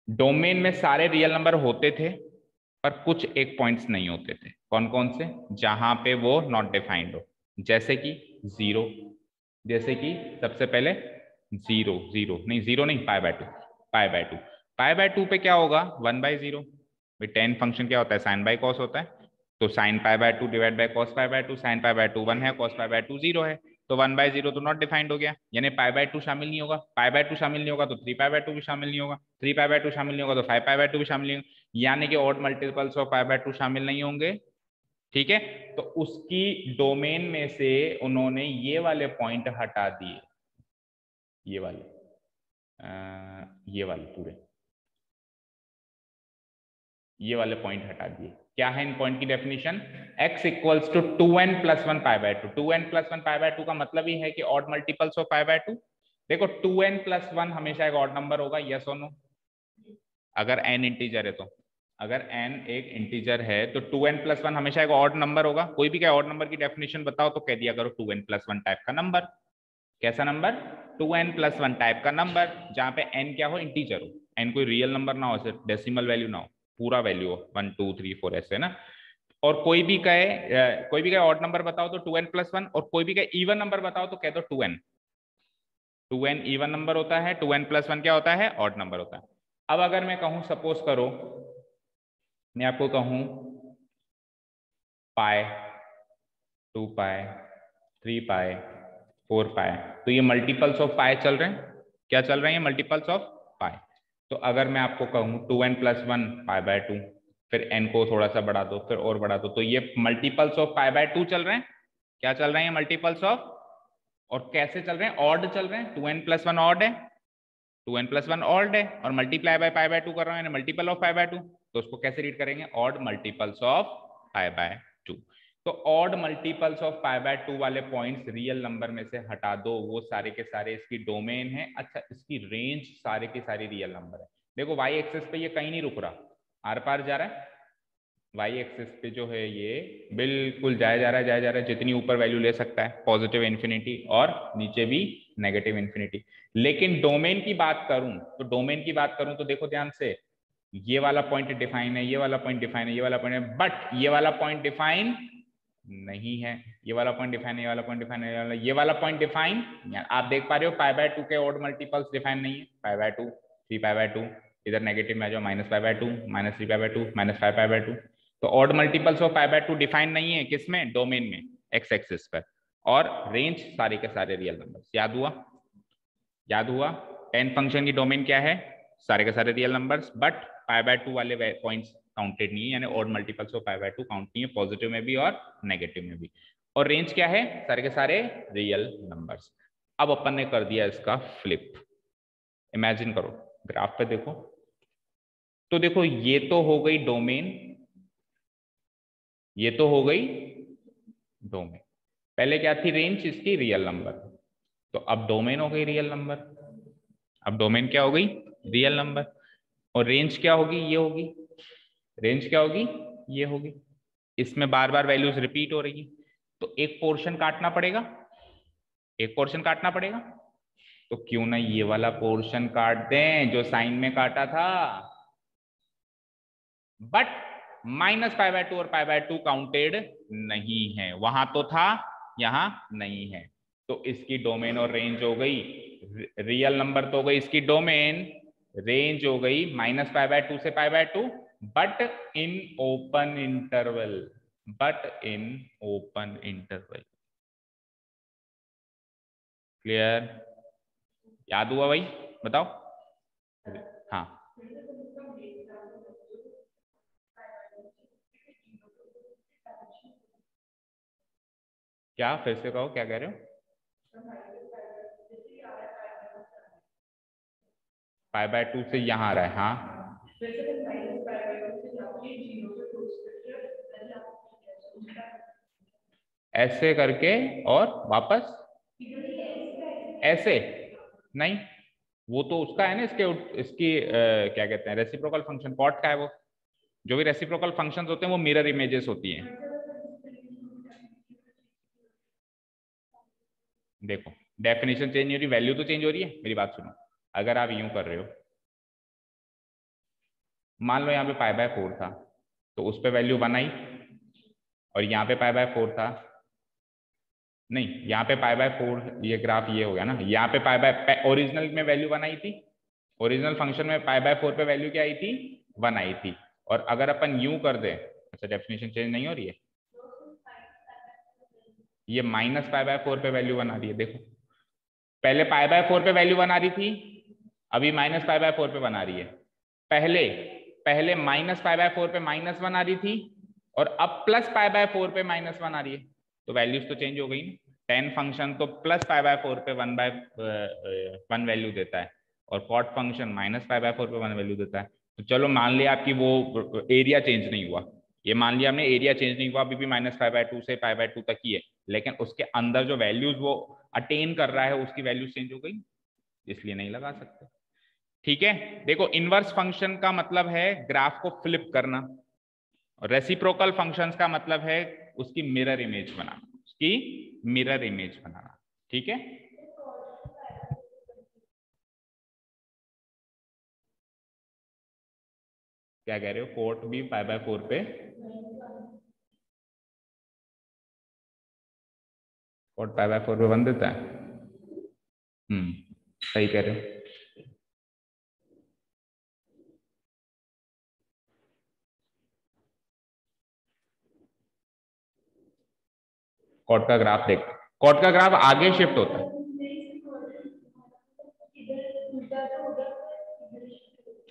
डोमेन में सारे रियल नंबर होते थे पर कुछ एक पॉइंट्स नहीं होते थे। कौन कौन से? जहां पे वो नॉट डिफाइंड हो, जैसे कि 0, जैसे कि सबसे पहले 0 0 नहीं 0 नहीं π/2, π/2, π/2 पे क्या होगा? 1/0। भाई टेन फंक्शन क्या होता है? साइन बाय कॉस होता है, तो sine π/2 divide by cos π/2, sine π/2 1 है, कॉस π/2 0 है, तो 1/0 तो नॉट डिफाइंड हो गया, यानी π/2 शामिल नहीं होगा, π/2 शामिल नहीं होगा तो 3π/2 भी शामिल नहीं होगा, 3π/2 शामिल नहीं होगा तो 5π/2 भी शामिल नहीं होगा, यानी कि ऑड मल्टीपल्स ऑफ π/2 शामिल नहीं होंगे। ठीक है, तो उसकी डोमेन में से उन्होंने ये वाले पॉइंट हटा दिए, ये वाले पूरे ये वाले पॉइंट हटा दिए। क्या है इन पॉइंट की definition? x equals to 2n + 1 π/2। 2n + 1 π/2 का मतलब ही है कि ऑड मल्टीपल्स ऑफ π/2। देखो 2n + 1 हमेशा एक ऑड नंबर होगा, यस और नो? अगर n इंटीजर है तो, अगर n एक इंटीजर है तो 2n + 1 हमेशा एक ऑड नंबर होगा। कोई भी क्या ऑड नंबर की डेफिनेशन बताओ तो कह दिया करो 2n + 1 टाइप का नंबर। कैसा नंबर? 2n + 1 टाइप का नंबर, जहां पे n क्या हो? इंटीजर हो, n कोई रियल नंबर ना हो, सिर्फ डेसिमल वैल्यू ना हो, पूरा वैल्यू हो, 1 2 3 4 ऐसे ना। और कोई भी कहे ऑड नंबर बताओ तो 2n + 1, और कोई भी कहे इवन नंबर बताओ तो कह दो 2n। 2n इवन नंबर होता है, 2n + 1 क्या होता है? ऑड नंबर होता है। अब अगर मैं कहूं, सपोज करो मैं आपको कहूं पाई, 2 पाई, 3 पाई, 4 पाई, तो ये मल्टीपल्स ऑफ पाई चल रहे हैं। क्या चल रहे हैं? मल्टीपल्स ऑफ पाई। तो अगर मैं आपको कहूं 2n + 1 π/2, फिर n को थोड़ा सा बढ़ा दो, फिर और बढ़ा दो, तो ये मल्टीपल्स ऑफ π/2 चल रहे हैं। क्या चल रहे हैं? Multiples of. और कैसे चल रहे हैं? ऑड चल रहे हैं। 2n + 1 ऑड है, 2n + 1 ऑड है, और मल्टीप्लाई बाय π/2 कर रहा हूं, मल्टीपल ऑफ π/2, तो उसको कैसे रीड करेंगे? Odd multiples of π/2। तो ऑड मल्टीपल्स ऑफ π/2 वाले पॉइंट्स रियल नंबर में से हटा दो, वो सारे के सारे इसकी डोमेन है। अच्छा, इसकी रेंज सारे के सारे रियल नंबर है। देखो वाई एक्सिस पे ये कहीं नहीं रुक रहा, आर पार जा रहा है। वाई एक्सिस पे जो है ये बिल्कुल जाया जा रहा है, जाया जा रहा है, जितनी ऊपर वैल्यू ले सकता है, पॉजिटिव इन्फिनिटी, और नीचे भी नेगेटिव इन्फिनिटी। लेकिन डोमेन की बात करूं तो, डोमेन की बात करूं तो देखो ध्यान से, ये वाला पॉइंट डिफाइन है, ये वाला पॉइंट डिफाइन है, ये वाला पॉइंट है, बट ये वाला पॉइंट डिफाइन नहीं है, ये वाला पॉइंट डिफाइन है, ये वाला पॉइंट डिफाइन है, ये वाला पॉइंट डिफाइन। आप देख पा रहे हो π/2 के ऑड मल्टीपल्स डिफाइन नहीं है, π/2, 3π/2, इधर नेगेटिव में आ जाओ, -π/2, -3π/2, -5π/2। तो ऑड मल्टीपल्स ऑफ π/2 डिफाइन नहीं है, किसमें? डोमेन में। एक्स एक्सिस पर, और रेंज सारे के सारे रियल नंबर्स। याद हुआ? याद हुआ? 10 फंक्शन की डोमेन क्या है? सारे के सारे रियल नंबर्स, बट π/2 वाले पॉइंट्स काउंटेड नहीं है, यानी ऑड मल्टीपल्स ऑफ π/2 काउंट नहीं है, पॉजिटिव में भी और नेगेटिव में भी। और रेंज क्या है? सारे के सारे रियल नंबर्स। अब अपन ने कर दिया इसका फ्लिप। इमेजिन करो, ग्राफ पे देखो, तो देखो ये तो हो गई डोमेन, ये तो हो गई डोमेन। पहले क्या थी? रेंज इसकी रियल नंबर, तो अब डोमेन हो गई रियल नंबर। अब डोमेन क्या हो गई? Real number. और रेंज क्या होगी? ये होगी। रेंज क्या होगी? ये होगी। इसमें बार बार वैल्यूज रिपीट हो रही, तो एक पोर्शन काटना पड़ेगा, एक पोर्शन काटना पड़ेगा। तो क्यों ना ये वाला पोर्शन काट दें जो साइन में काटा था, बट -π/2 और π/2 काउंटेड नहीं है, वहां तो था, यहां नहीं है। तो इसकी डोमेन और रेंज हो गई, रियल नंबर तो हो गई इसकी डोमेन, रेंज हो गई -π/2 से π/2, but in open interval, but in open interval. Clear? याद हुआ भाई? बताओ। हाँ, क्या? फिर से कहो, क्या कह रहे हो? π/2 से यहाँ आ रहा है, हाँ। ऐसे करके और वापस ऐसे नहीं, वो तो उसका है ना, इसकी क्या कहते हैं, रेसिप्रोकल फंक्शन। कॉट का है वो। जो भी रेसिप्रोकल फंक्शंस होते हैं वो मिरर इमेजेस होती हैं। देखो, डेफिनेशन चेंज नहीं हो रही, वैल्यू तो चेंज हो रही है। मेरी बात सुनो, अगर आप यूं कर रहे हो, मान लो यहाँ पे π/4 था, तो उस पर वैल्यू 1 आई, और यहाँ पे π/4 था, नहीं यहाँ पे π/4, ये ग्राफ ये हो गया ना, यहाँ पे ओरिजिनल में वैल्यू 1 आई थी, ओरिजिनल फंक्शन में π/4 पे वैल्यू क्या आई थी? 1 आई थी। और अगर अपन यूं कर दे, अच्छा डेफिनेशन चेंज नहीं हो रही है, ये -π/4 पे वैल्यू 1 आ रही है। देखो, पहले π/4 पे वैल्यू 1 आ रही थी, अभी -π/4 पे 1 आ रही है। पहले पहले -π/4 पे -1 आ रही थी, और अब +π/4 पे -1 आ रही है। तो वैल्यूज तो चेंज हो गई ना। 10 फंक्शन तो +π/4 पे 1/1 वैल्यू देता है, और कॉट फंक्शन -π/4 पे 1 वैल्यू देता है। तो चलो मान लिया आपकी वो एरिया चेंज नहीं हुआ, ये मान लिया हमने एरिया चेंज नहीं हुआ, अभी भी -π/2 से π/2 तक ही है, लेकिन उसके अंदर जो वैल्यूज वो अटेन कर रहा है उसकी वैल्यूज चेंज हो गई, इसलिए नहीं लगा सकते। ठीक है? देखो, इनवर्स फंक्शन का मतलब है ग्राफ को फ्लिप करना, और रेसिप्रोकल फंक्शंस का मतलब है उसकी मिरर इमेज बनाना, उसकी मिरर इमेज बनाना। ठीक है? क्या कह रहे हो? कोट भी π/4 पे, कोट π/4 पे 1 देता है। सही कह रहे हो। कॉट का ग्राफ देख, कॉट का ग्राफ आगे शिफ्ट होता है,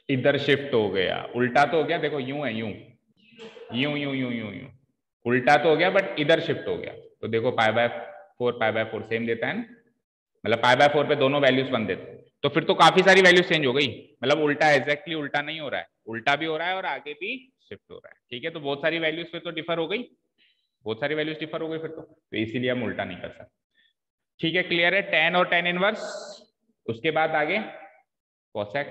इधर शिफ्ट हो गया, उल्टा तो हो गया। देखो यूं है, यूं यूं यूं यूं यूं यूं, उल्टा तो हो गया बट इधर शिफ्ट हो गया। तो देखो π/4 सेम देता है ना, मतलब π/4 पे दोनों वैल्यूज 1 देते हैं, तो फिर तो काफी सारी वैल्यूज चेंज हो गई। मतलब उल्टा, एग्जैक्टली उल्टा नहीं हो रहा है, उल्टा भी हो रहा है और आगे भी शिफ्ट हो रहा है। ठीक है? तो बहुत सारी वैल्यूज फिर तो डिफर हो गई, बहुत सारी वैल्यूज डिफर हो गई फिर तो इसीलिए हम उल्टा नहीं कर सकते। ठीक है? क्लियर है? tan और tan इनवर्स। उसके बाद आगे कोसेक।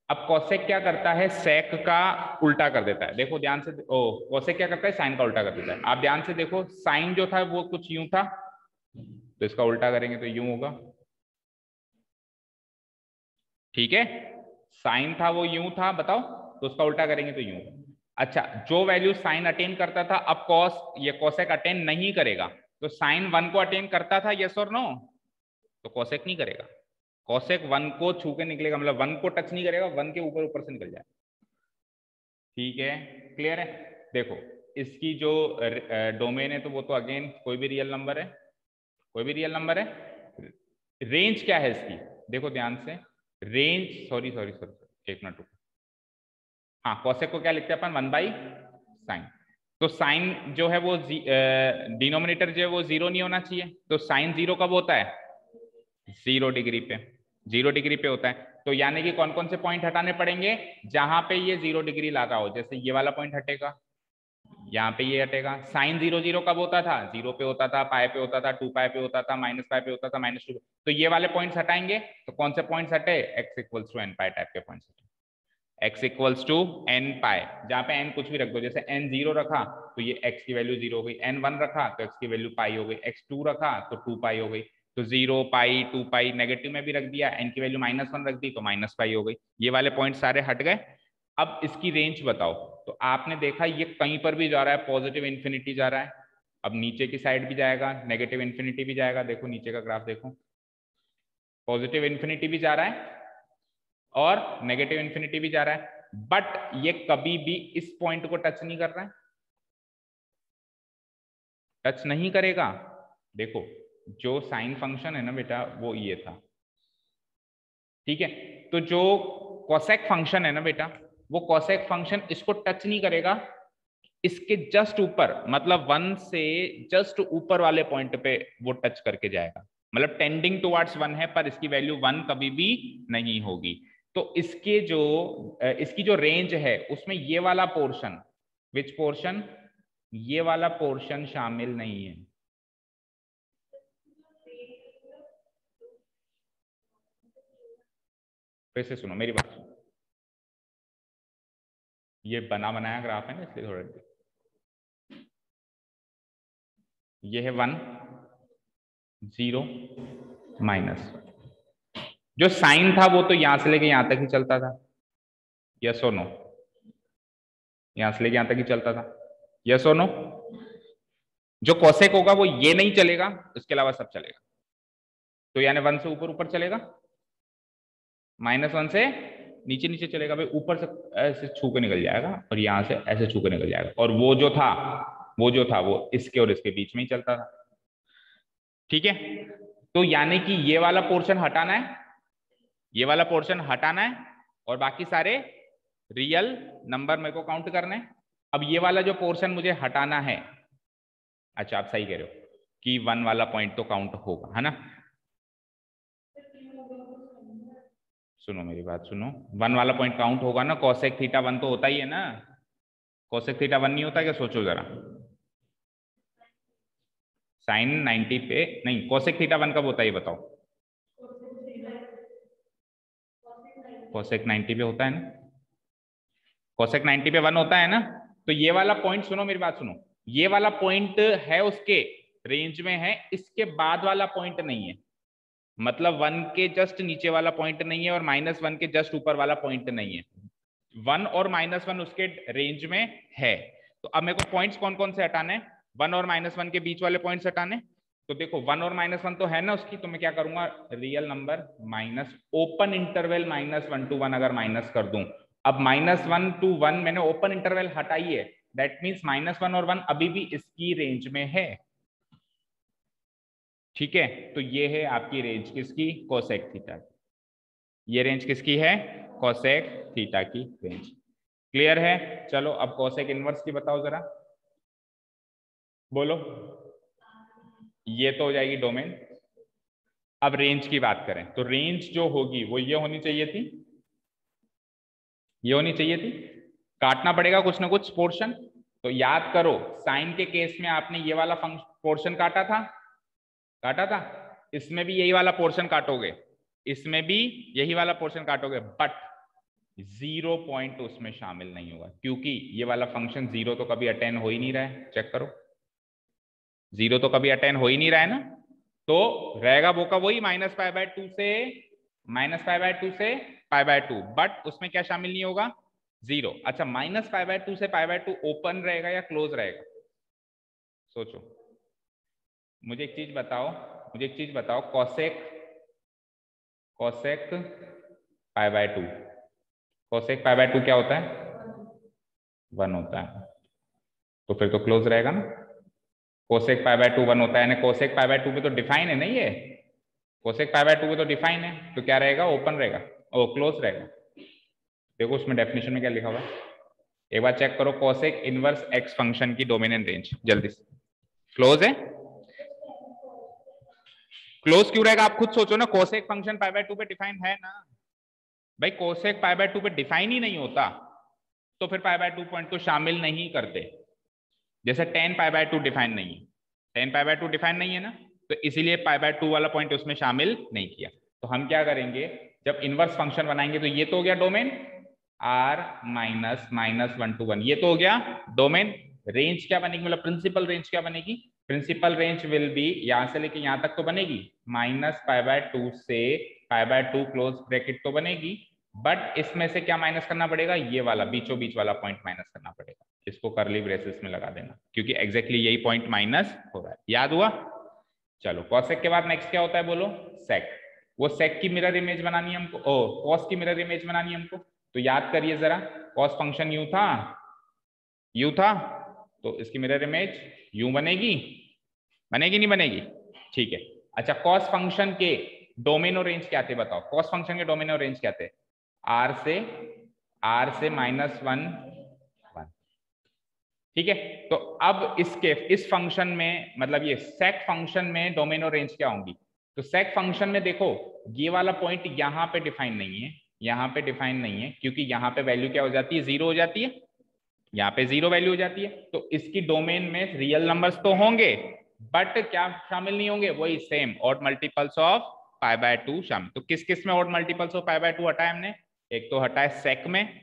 अब कोसेक क्या करता है? सेक का उल्टा कर देता है। देखो ध्यान से, कोसेक क्या करता है? साइन का उल्टा कर देता है। आप ध्यान से देखो, साइन जो था वो कुछ यूं था, तो इसका उल्टा करेंगे तो यूं होगा। ठीक है? साइन था वो यूं था, बताओ, तो उसका उल्टा करेंगे तो यूं। अच्छा, जो वैल्यू साइन अटेन करता था, अब कॉस, ये कोसेक अटेन नहीं करेगा, तो साइन 1 को अटेन करता था, यस और नो? तो कोसेक नहीं करेगा, कोसेक 1 को छू के निकलेगा, मतलब 1 को टच नहीं करेगा, 1 के ऊपर ऊपर से निकल जाए। ठीक है? क्लियर है? देखो, इसकी जो डोमेन है तो वो तो अगेन कोई भी रियल नंबर है, कोई भी रियल नंबर है। रेंज क्या है इसकी, देखो ध्यान से, रेंज, सॉरी सॉरी सॉरी एक मिनट, हाँ कोसेक को क्या लिखते हैं अपन, 1/sin। तो साइन जो है वो डिनोमिनेटर जो है वो 0 नहीं होना चाहिए, तो साइन 0 कब होता है, 0 डिग्री पे, 0 डिग्री पे होता है। तो यानी कि कौन कौन से पॉइंट हटाने पड़ेंगे, जहां पे ये 0 डिग्री ला रहा हो, जैसे ये वाला पॉइंट हटेगा, यहाँ पे ये हटेगा। साइन 0 0 कब होता था, 0 पे होता था, पाई पे होता था, 2 पाई पे होता था, माइनस पाई पे होता था, -2। तो ये वाले पॉइंट्स हटाएंगे, तो कौन से पॉइंट्स हटे, x equals to n pi type के पॉइंट्स हटे, x equals to n pi, जहां पे n कुछ भी रख दो, जैसे n 0 रखा तो ये x की वैल्यू 0 हो गई, n 1 रखा तो x की वैल्यू पाई हो गई, x 2 रखा तो 2 पाई हो गई, तो 0 पाई 2 पाई नेगेटिव में भी रख दिया, n की वैल्यू -1 रख दी तो माइनस पाई हो गई। ये वाले पॉइंट सारे हट गए। अब इसकी रेंज बताओ, तो आपने देखा ये कहीं पर भी जा रहा है, पॉजिटिव इन्फिनिटी जा रहा है, अब नीचे की साइड भी जाएगा, नेगेटिव इन्फिनिटी भी जाएगा, देखो नीचे का ग्राफ देखो, पॉजिटिव इन्फिनिटी भी जा रहा है और नेगेटिव इन्फिनिटी भी जा रहा है, बट ये कभी भी इस पॉइंट को टच नहीं कर रहा है, टच नहीं करेगा। देखो जो साइन फंक्शन है ना बेटा वो ये था, ठीक है, तो जो कोसेक फंक्शन है ना बेटा, वो कोसेक फंक्शन इसको टच नहीं करेगा, इसके जस्ट ऊपर, मतलब 1 से जस्ट ऊपर वाले पॉइंट पे वो टच करके जाएगा, मतलब टेंडिंग टुवर्ड्स 1 है, पर इसकी वैल्यू 1 कभी भी नहीं होगी। तो इसकी जो रेंज है उसमें ये वाला पोर्शन, विच पोर्शन, ये वाला पोर्शन शामिल नहीं है। फिर से सुनो मेरी बात सुनो, ये बना बनाया ग्राफ है ना इसलिए थोड़ा, ये है 1 0 माइनस, जो साइन था वो तो यहां से लेके यहां तक ही चलता था, यस और नो, यहां से लेके यहां तक ही चलता था, यस और नो। जो कोसेक होगा वो ये नहीं चलेगा, उसके अलावा सब चलेगा, तो यानी 1 से ऊपर ऊपर चलेगा, -1 से नीचे नीचे चलेगा, भाई ऊपर से ऐसे छू के निकल जाएगा और यहां से ऐसे छू के निकल जाएगा, और वो जो था वो इसके और इसके बीच में ही चलता था, ठीक है। तो यानी कि ये वाला पोर्शन हटाना है, ये वाला पोर्शन हटाना है, और बाकी सारे रियल नंबर मेरे को काउंट करने हैं। अब ये वाला जो पोर्शन मुझे हटाना है, अच्छा आप सही कह रहे हो कि 1 वाला पॉइंट तो काउंट होगा, है ना, सुनो मेरी बात सुनो, 1 वाला पॉइंट काउंट होगा ना, कोसेक थीटा 1 तो होता ही है ना, कोसेक थीटा 1 नहीं होता क्या, सोचो जरा, साइन 90 पे नहीं, कोसेक थीटा 1 कब होता है ये बताओ, कोसेक 90 पे होता है ना, कोसेक 90 पे 1 होता है ना। तो ये वाला पॉइंट, सुनो मेरी बात सुनो, ये वाला पॉइंट है उसके रेंज में है, इसके बाद वाला पॉइंट नहीं है, मतलब 1 के जस्ट नीचे वाला पॉइंट नहीं है और -1 के जस्ट ऊपर वाला पॉइंट नहीं है, 1 और -1 उसके रेंज में है। तो अब मेरे को पॉइंट्स कौन कौन से हटाने, 1 और -1 के बीच वाले पॉइंट्स हटाने। तो देखो 1 और -1 तो है ना उसकी, तो मैं क्या करूंगा, real number minus open interval -1 to 1 अगर माइनस कर दूं, अब -1 to 1 मैंने ओपन इंटरवल हटाई है, दैट मीन्स -1 और 1 अभी भी इसकी रेंज में है, ठीक है। तो ये है आपकी रेंज किसकी, कोसेक थीटा, ये रेंज किसकी है, कोसेक थीटा की रेंज, क्लियर है। चलो अब कोसेक इनवर्स की बताओ जरा, बोलो, ये तो हो जाएगी डोमेन। अब रेंज की बात करें तो रेंज जो होगी वो ये होनी चाहिए थी, ये होनी चाहिए थी, काटना पड़ेगा कुछ ना कुछ पोर्शन। तो याद करो साइन के केस में आपने ये वाला पोर्शन काटा था, इसमें भी यही वाला पोर्शन काटोगे, इसमें भी यही वाला पोर्शन काटोगे, बट 0 पॉइंट उसमें शामिल नहीं होगा, क्योंकि ये वाला फंक्शन 0 तो कभी अटेन हो ही नहीं रहा है, चेक करो 0 तो कभी अटेन हो ही नहीं रहा है ना, तो रहेगा वो का वही -π/2 से π/2 बट उसमें क्या शामिल नहीं होगा, 0। अच्छा -π/2 से π/2 ओपन रहेगा या क्लोज रहेगा, सोचो, मुझे एक चीज बताओ, कोसेक π/2, कोसेक π/2 क्या होता है, 1 होता है, तो फिर तो क्लोज रहेगा ना। कोसेक पाई बाय 2 1 होता है, यानी कोसेक पाई बाय 2 पे तो डिफाइन है नहीं है, कोसेक पाई बाय 2 पे तो डिफाइन है, तो क्या रहेगा, ओपन रहेगा, ओ क्लोज रहेगा। देखो उसमें डेफिनेशन में क्या लिखा हुआ है, एक बार चेक करो, कोसेक इनवर्स एक्स फंक्शन की डोमेन एंड रेंज, जल्दी से। क्लोज है, क्लोज क्यों रहेगा आप खुद सोचो ना, कोसेक फंक्शन पाई बाय 2 पे डिफाइन है ना भाई, कोसेक पाई बाय 2 पे डिफाइन ही नहीं होता तो फिर पाई बाय 2 पॉइंट को शामिल नहीं करते। जैसे टेन पाई बाय 2 डिफाइन नहीं है, टेन पाई बाय 2 डिफाइन नहीं है ना, तो इसीलिए पाई बाय 2 वाला पॉइंट उसमें शामिल नहीं किया। तो हम क्या करेंगे, जब इनवर्स फंक्शन बनाएंगे तो ये तो हो गया domain r minus minus 1 to 1, ये तो हो गया डोमेन। रेंज क्या बनेगी, मतलब प्रिंसिपल रेंज क्या बनेगी, प्रिंसिपल रेंज विल बी, यहां से लेके यहां तक तो बनेगी माइनस पाई बाय 2 से पाई बाय 2 क्लोज ब्रैकेट तो बनेगी, बट इसमें से क्या माइनस करना पड़ेगा, ये वाला बीचों बीच वाला पॉइंट माइनस करना पड़ेगा, इसको करली ब्रेसेस में लगा देना, क्योंकि एग्जैक्टली यही पॉइंट माइनस हो रहा है, याद हुआ। चलो कॉसेक के बाद नेक्स्ट क्या होता है बोलो, सेक। वो सेक की मिरर इमेज बनानी है हमको, ओ कॉस की मिरर इमेज बनानी है हमको, तो याद करिए जरा, कॉस फंक्शन यू था, यू था, तो इसकी मिरर इमेज यू बनेगी, बनेगी नहीं बनेगी, ठीक है। अच्छा कॉस फंक्शन के डोमेन और रेंज क्या थे बताओ, कॉस फंक्शन के डोमेन और रेंज क्या थे, आर से माइनस 1 1, ठीक है। तो अब इसके इस फंक्शन में, मतलब ये सेक फंक्शन में डोमेन और रेंज क्या होंगी, तो सेक फंक्शन में देखो ये वाला पॉइंट यहाँ पे डिफाइन नहीं है, यहाँ पे डिफाइन नहीं है, क्योंकि यहाँ पे वैल्यू क्या हो जाती है, जीरो हो जाती है, यहाँ पे जीरो वैल्यू हो जाती है, तो इसकी डोमेन में रियल नंबर्स तो होंगे बट क्या शामिल नहीं होंगे, वही same odd multiples of pi by 2 शामिल। तो किस किस में odd multiples of pi by 2 हटाया हमने, एक तो हटाए सेक में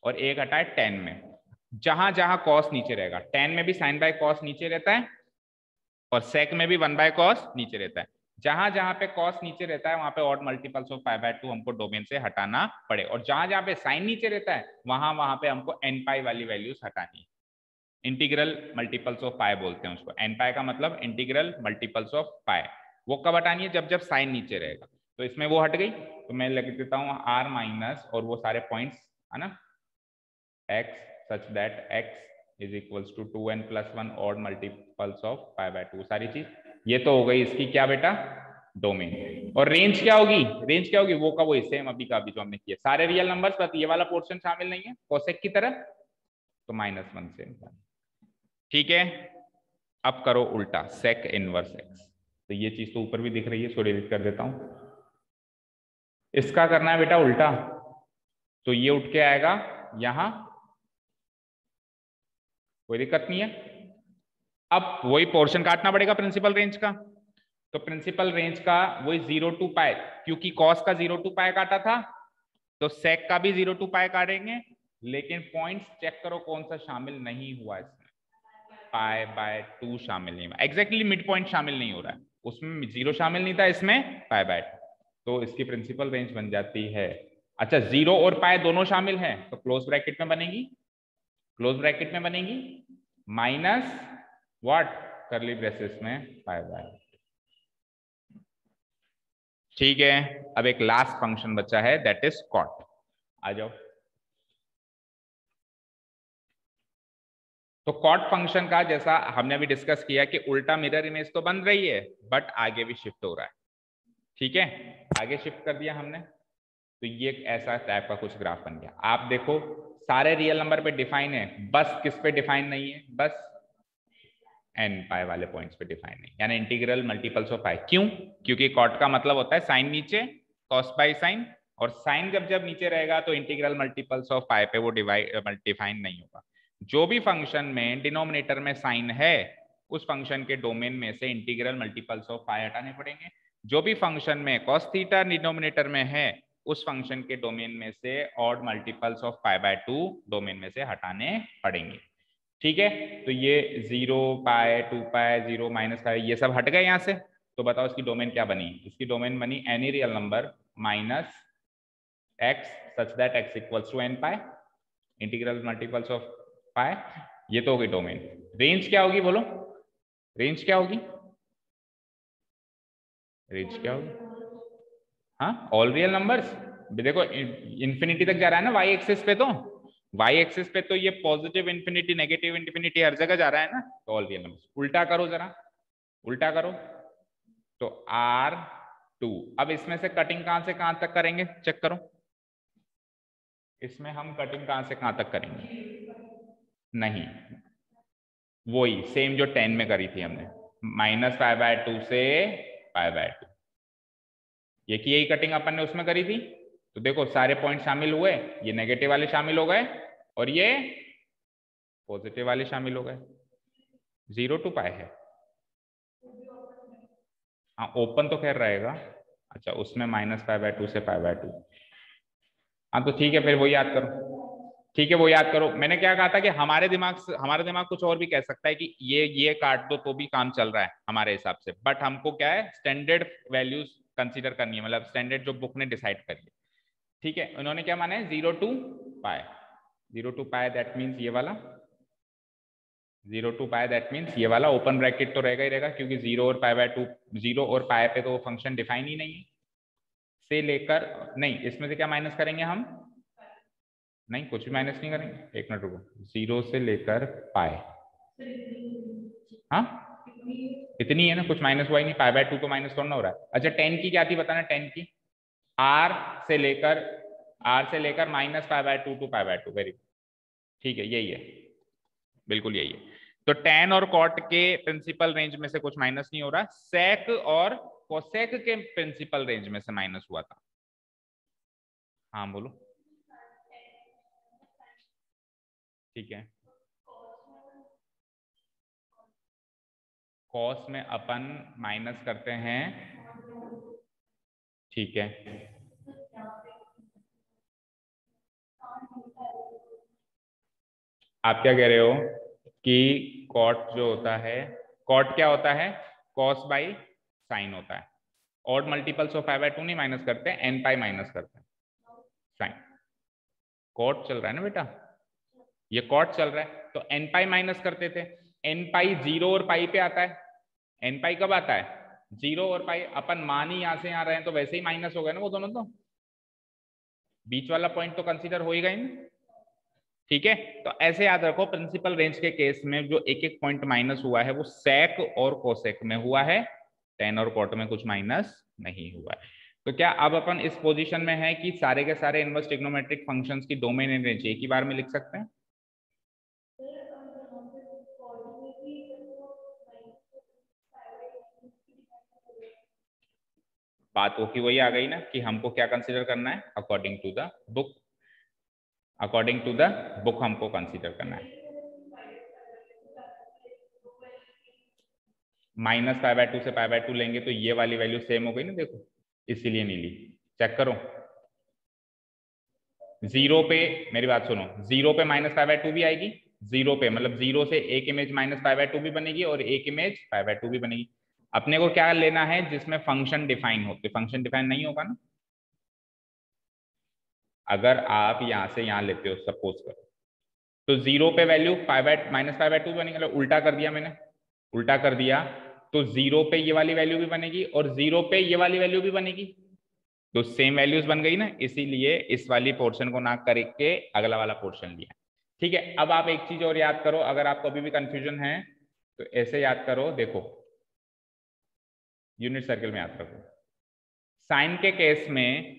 और एक हटाए टेन में। जहां जहां कॉस नीचे रहेगा, टेन में भी साइन बाय कॉस नीचे रहता है और सेक में भी 1 बाय कॉस नीचे रहता है, जहां जहां पे कॉस नीचे रहता है वहां पे odd multiples of pi by 2 हमको डोमेन से हटाना पड़े, और जहां जहां पे साइन नीचे रहता है वहां वहां पे हमको एन पाई वाली वैल्यूज हटानी है। इंटीग्रल मल्टीपल्स ऑफ पाई बोलते हैं उसको, एन पाई का मतलब इंटीग्रल मल्टीपल्स ऑफ पाई। वो कब हटानी है, जब जब साइन नीचे रहेगा, तो इसमें वो हट गई, तो मैं लिख देता हूँ आर माइनस और वो सारे पॉइंट्स है ना, x such that x is equals to 2n plus 1 odd multiples of pi by 2, सारी चीज ये तो हो गई इसकी क्या बेटा, डोमेन। और रेंज क्या होगी, रेंज क्या होगी, वो का वो सेम अभी का अभी जो हमने किया, सारे रियल नंबर्स, बस ये वाला पोर्शन शामिल नहीं है कोसेक की तरह, तो -1 से, ठीक है। अब करो उल्टा, सेक इनवर्स एक्स, तो ये चीज तो ऊपर भी दिख रही है, इसको डिलीट कर देता हूं, इसका करना है बेटा उल्टा, तो ये उठ के आएगा यहां, कोई दिक्कत नहीं है। अब वही पोर्शन काटना पड़ेगा प्रिंसिपल रेंज का, तो प्रिंसिपल रेंज का वही 0 to पाई, क्योंकि कॉस का 0 to पाई काटा था तो सेक का भी 0 to पाई काटेंगे, लेकिन पॉइंट्स चेक करो कौन सा शामिल नहीं हुआ इसमें, पाई बाय 2 शामिल नहीं हुआ, एग्जैक्टली मिड पॉइंट शामिल नहीं हो रहा है, उसमें 0 शामिल नहीं था, इसमें पाई बाय 2, तो इसकी प्रिंसिपल रेंज बन जाती है। अच्छा 0 और पाई दोनों शामिल है तो क्लोज ब्रैकेट में बनेगी, क्लोज ब्रैकेट में बनेगी माइनस व्हाट, करली ब्रेसेस में पाई बाय, ठीक है। अब एक लास्ट फंक्शन बचा है, दैट इज कॉट, आ जाओ। तो कॉट फंक्शन का जैसा हमने अभी डिस्कस किया कि उल्टा मिरर इमेज तो बन रही है बट आगे भी शिफ्ट हो रहा है, ठीक है, आगे शिफ्ट कर दिया हमने, तो ये एक ऐसा टाइप का कुछ ग्राफ बन गया। आप देखो सारे रियल नंबर पे डिफाइन है, बस किस पे डिफाइन नहीं है, बस एन पाई वाले पॉइंट्स पे डिफाइन नहीं, यानी इंटीग्रल मल्टीपल्स ऑफ पाई। क्यों, क्योंकि कॉट का मतलब होता है साइन नीचे कॉस बाई साइन, और साइन जब जब नीचे रहेगा तो इंटीग्रल मल्टीपल्स ऑफ पाई पे वो डिफाइन नहीं होगा। जो भी फंक्शन में डिनोमिनेटर में साइन है उस फंक्शन के डोमेन में से इंटीग्रल मल्टीपल्स ऑफ पाई हटाने पड़ेंगे, जो भी फंक्शन में कॉस थीटा डिनोमिनेटर में है उस फंक्शन के डोमेन में से odd multiples of pi by 2 domain में से हटाने पड़ेंगे, ठीक है। तो ये 0 पाई 2 पाई 0 माइनस पाई ये सब हट गए यहाँ से, तो बताओ इसकी डोमेन क्या बनी, इसकी डोमेन बनी any real number minus x such that x equals to n pi, integral multiples of pi, ये तो होगी डोमेन। रेंज क्या होगी बोलो, रेंज क्या होगी, रेंज क्या होगी, हाँ ऑल रियल नंबर्स, देखो इन्फिनिटी तक जा रहा है ना वाई एक्सिस पे, तो वाई एक्सिस पे तो ये पॉजिटिव इंफिनिटी नेगेटिव इंफिनिटी हर जगह जा रहा है ना, तो ऑल रियल नंबर्स। उल्टा करो जरा, उल्टा करो तो R2। अब इसमें से कटिंग कहां से कहां तक करेंगे चेक करो, इसमें हम कटिंग कहां से कहां तक करेंगे, नहीं वही सेम जो 10 में करी थी हमने, -π/2 से π/2, ये की यही कटिंग अपन ने उसमें करी थी। तो देखो सारे पॉइंट शामिल हुए, ये नेगेटिव वाले शामिल हो गए और ये पॉजिटिव वाले शामिल हो गए। 0 to π है, हाँ ओपन तो खैर रहेगा। अच्छा उसमें -π/2 से π/2, हाँ तो ठीक है फिर वो याद करो, ठीक है वो याद करो। मैंने क्या कहा था कि हमारा दिमाग कुछ और भी कह सकता है कि ये काट दो तो भी काम चल रहा है हमारे हिसाब से, बट हमको क्या है स्टैंडर्ड वैल्यूज कंसीडर करनी है, मतलब स्टैंडर्ड जो बुक ने डिसाइड करी है। ठीक है उन्होंने क्या माना है 0 to π, 0 to π दैट मीन्स ये वाला, 0 to π दैट मीन्स ये वाला, ओपन ब्रैकेट तो रहेगा ही रहेगा क्योंकि 0 और π/2, 0 और π पे तो फंक्शन डिफाइन ही नहीं है, से लेकर नहीं इसमें से क्या माइनस करेंगे हम, नहीं कुछ भी माइनस नहीं करेंगे, एक मिनट रुको, 0 से लेकर π, हाँ इतनी है ना, कुछ माइनस हुआ ही नहीं, π/2 तो माइनस थोड़ा ना हो रहा है। अच्छा 10 की क्या थी बताना, 10 की r से लेकर -π/2 to π/2, वेरी ठीक है यही है, बिल्कुल यही है। तो tan और cot के प्रिंसिपल रेंज में से कुछ माइनस नहीं हो रहा, sec और cosec के प्रिंसिपल रेंज में से माइनस हुआ था। हाँ बोलो, ठीक है cos में अपन माइनस करते हैं, ठीक है आप क्या कह रहे हो कि cot जो होता है, cot क्या होता है, cos बाई साइन होता है, ऑड मल्टीपल्स ऑफ π/2 नहीं माइनस करते, n π माइनस करते हैं, साइन cot चल रहा है ना बेटा, ये cot चल रहा है तो n π माइनस करते थे, n π 0 और पाई पे आता है, n π कब आता है 0 और पाई, अपन मान ही यहां से यहां रहे हैं तो वैसे ही माइनस हो गए ना वो दोनों, तो बीच वाला पॉइंट तो कंसीडर हो ही गए ना, ठीक है। तो ऐसे याद रखो प्रिंसिपल रेंज के केस में जो एक एक पॉइंट माइनस हुआ है वो sec और cosec में हुआ है, tan और cot में कुछ माइनस नहीं हुआ है। तो क्या अब अपन इस पोजीशन में है कि सारे के सारे इनवर्स ट्रिग्नोमेट्रिक फंक्शंस की डोमेन एंड रेंज एक ही बार में लिख सकते हैं, बात वो की वही आ गई ना कि हमको क्या कंसीडर करना है, according to the book, according to the book हमको कंसीडर करना है। -π/2 से π/2 लेंगे तो ये वाली वैल्यू सेम हो गई ना, देखो इसीलिए नहीं ली, चेक करो 0 पे, मेरी बात सुनो 0 पे -π/2 भी आएगी, 0 पे मतलब 0 से एक इमेज -π/2 भी बनेगी और एक इमेज π/2 भी बनेगी। अपने को क्या लेना है जिसमें फंक्शन डिफाइन हो, तो फंक्शन डिफाइन नहीं होगा ना, अगर आप यहां से यहां लेते हो सपोज करो तो 0 पे वैल्यू -π/2 बनेगी, मतलब उल्टा कर दिया मैंने, उल्टा कर दिया तो 0 पे ये वाली वैल्यू भी बनेगी और 0 पे ये वाली वैल्यू भी बनेगी, तो सेम वैल्यूज बन गई ना, इसीलिए इस वाली पोर्शन को ना करके अगला वाला पोर्शन लिया। ठीक है अब आप एक चीज और याद करो, अगर आपको अभी भी कंफ्यूजन है तो ऐसे याद करो, देखो यूनिट सर्कल में याद रखो, साइन के केस में,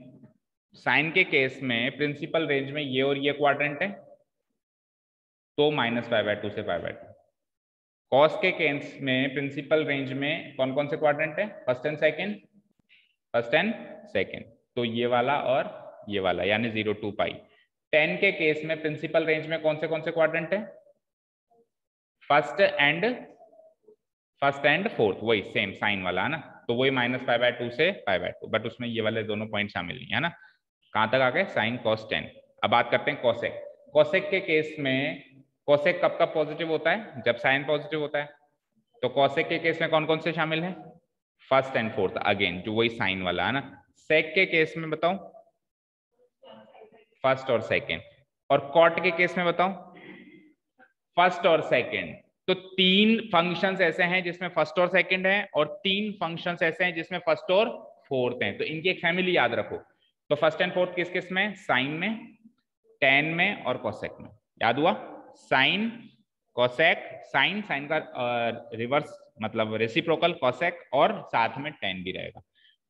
साइन के केस में प्रिंसिपल रेंज में ये और ये क्वाड्रेंट है तो -π/2 से π/2, कॉस के केस में प्रिंसिपल रेंज में कौन कौन से क्वाड्रेंट है, first and second, first and second, तो ये वाला और ये वाला यानी 0 to π। 10 के केस में प्रिंसिपल रेंज में कौन से क्वाड्रेंट है, फर्स्ट एंड फोर्थ, वही सेम साइन वाला है ना, तो वही -π/2 से π/2, बट उसमें ये वाले दोनों पॉइंट शामिल नहीं है ना। कहां तक आ गए, साइन cos 10। अब बात करते हैं कोसेक, कोसेक के केस में कोसेक कब कब पॉजिटिव होता है, जब साइन पॉजिटिव होता है, तो कोसेक के केस में कौन कौन से शामिल है, फर्स्ट एंड फोर्थ, अगेन जो वही साइन वाला है ना। सेक के केस में बताओ फर्स्ट और सेकंड, और कॉट के केस में बताओ फर्स्ट और सेकंड। तो 3 फंक्शंस ऐसे हैं जिसमें फर्स्ट और सेकंड है और 3 फंक्शंस ऐसे हैं जिसमें फर्स्ट और फोर्थ हैं, तो इनकी एक फैमिली याद रखो। तो फर्स्ट एंड फोर्थ किस किस में, साइन में, टेन में और कोसेक में। याद हुआ? साइन कोसेक, साइन साइन का रिवर्स मतलब रेसिप्रोकल कोसेक, और साथ में टेन भी रहेगा।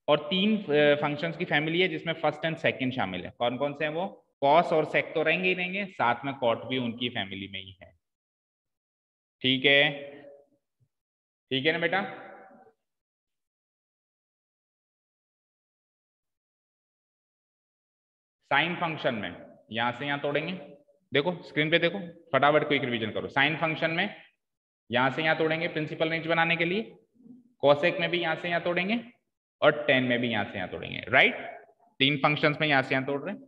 और तीन फंक्शंस की फैमिली है जिसमें फर्स्ट एंड सेकंड शामिल है। कौन कौन से हैं वो? कॉस और सेक तो रहेंगे ही रहेंगे, साथ में कॉट भी उनकी फैमिली में ही है। ठीक है, ठीक है ना बेटा? साइन फंक्शन में यहां से यहां तोड़ेंगे, देखो स्क्रीन पे देखो, फटाफट क्विक रिवीजन करो। साइन फंक्शन में यहां से यहां तोड़ेंगे प्रिंसिपल रेंज बनाने के लिए, कोसेक में भी यहां से यहां तोड़ेंगे, और टेन में भी यहां से यहां तोड़ेंगे। राइट, तीन फंक्शंस में यहां से यहां तोड़ रहे हैं।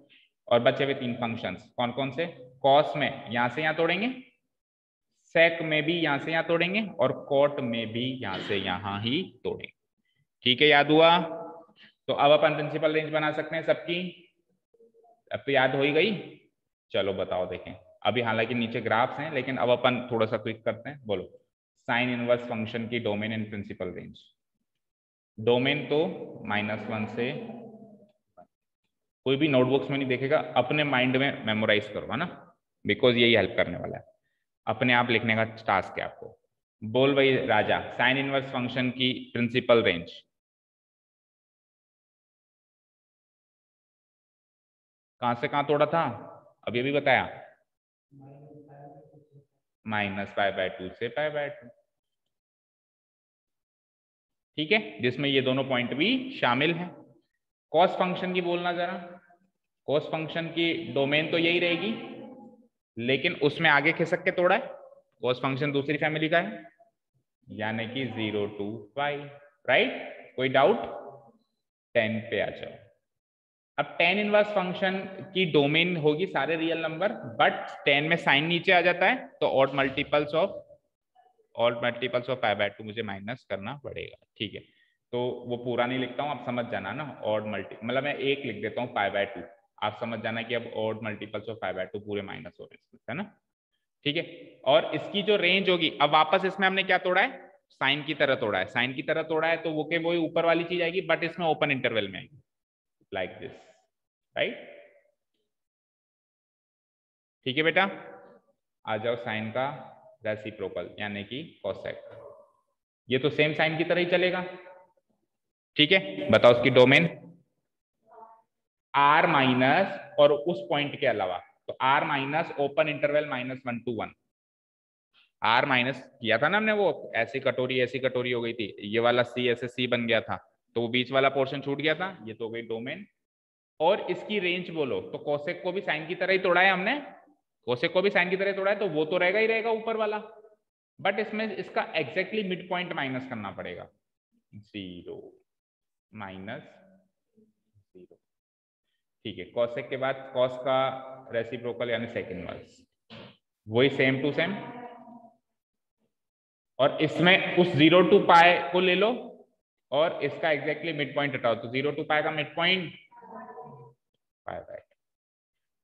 और बचे हुए तीन फंक्शंस कौन कौन से? कॉस में यहां से यहां तोड़ेंगे, सेक में भी यहां से यहां तोड़ेंगे, और कॉट में भी यहां से यहां ही तोड़ेंगे। ठीक है, याद हुआ? तो अब अपन प्रिंसिपल रेंज बना सकते हैं सबकी। अब तो याद हो ही गई। चलो बताओ देखें। अभी हालांकि नीचे ग्राफ्स हैं, लेकिन अब अपन थोड़ा सा क्विक करते हैं। बोलो, साइन इनवर्स फंक्शन की domain and principal range. Domain तो -1 से, कोई भी नोटबुक्स में नहीं देखेगा, अपने माइंड में मेमोराइज करो, है ना, बिकॉज यही हेल्प करने वाला है। अपने आप लिखने का टास्क है आपको। बोल भाई राजा, साइन इनवर्स फंक्शन की प्रिंसिपल रेंज। कहां से कहां तोड़ा था? अभी अभी बताया, -π/2 से π/2। ठीक है, जिसमें ये दोनों पॉइंट भी शामिल है। कॉस फंक्शन की बोलना जरा। कॉस फंक्शन की डोमेन तो यही रहेगी, लेकिन उसमें आगे खिसक के तोड़ा है। कॉस फंक्शन दूसरी फैमिली का है, यानी कि 0 to पाई। राइट, कोई डाउट? 10 पे आ जाओ। अब टेन इनवर्स फंक्शन की डोमेन होगी सारे रियल नंबर, बट 10 में साइन नीचे आ जाता है, तो ऑड मल्टीपल्स ऑफ π/2 मुझे माइनस करना पड़ेगा। ठीक है, तो वो पूरा नहीं लिखता हूँ, आप समझ जाना ना। ऑड मल्टी मतलब मैं एक लिख देता हूँ π/2, आप समझ जाना कि अब ऑड मल्टीपल्स ऑफ π/2 पूरे माइनस हो रहे हैं, है ना? ठीक है, और इसकी जो रेंज होगी, अब वापस इसमें हमने क्या तोड़ा है? साइन की तरह तोड़ा है। साइन की तरह तोड़ा है तो वो के वही ऊपर वाली चीज आएगी, बट इसमें ओपन इंटरवल में आएगी, लाइक दिस। राइट, ठीक है बेटा? आ जाओ साइन का रेसिप्रोकल यानी कि कोसेक। ये तो सेम साइन की तरह ही चलेगा। ठीक है, बताओ उसकी डोमेन। आर माइनस और उस पॉइंट के अलावा, तो R minus open interval -1 to 1। R minus किया था ना हमने, वो ऐसी कटोरी हो गई थी, ये वाला सी ऐसे सी बन गया था, तो वो बीच वाला पोर्शन छूट गया था, ये तो हो गई डोमेन। और इसकी रेंज बोलो, तो कोसेक को भी साइन की तरह ही तोड़ा है हमने, कोसेक को भी साइन की तरह तोड़ा है, तो वो तो रहेगा ही रहेगा ऊपर वाला, बट इसमें इसका एग्जैक्टली मिड पॉइंट माइनस करना पड़ेगा, 0 -0। ठीक है, कोसेक के बाद कॉस का रेसिप्रोकल यानी सेकंड इनवर्स, वही सेम टू सेम। और इसमें उस 0 to पाई को ले लो और इसका एग्जैक्टली मिड पॉइंट हटाओ, तो 0 to पाई का मिड पॉइंट π/2।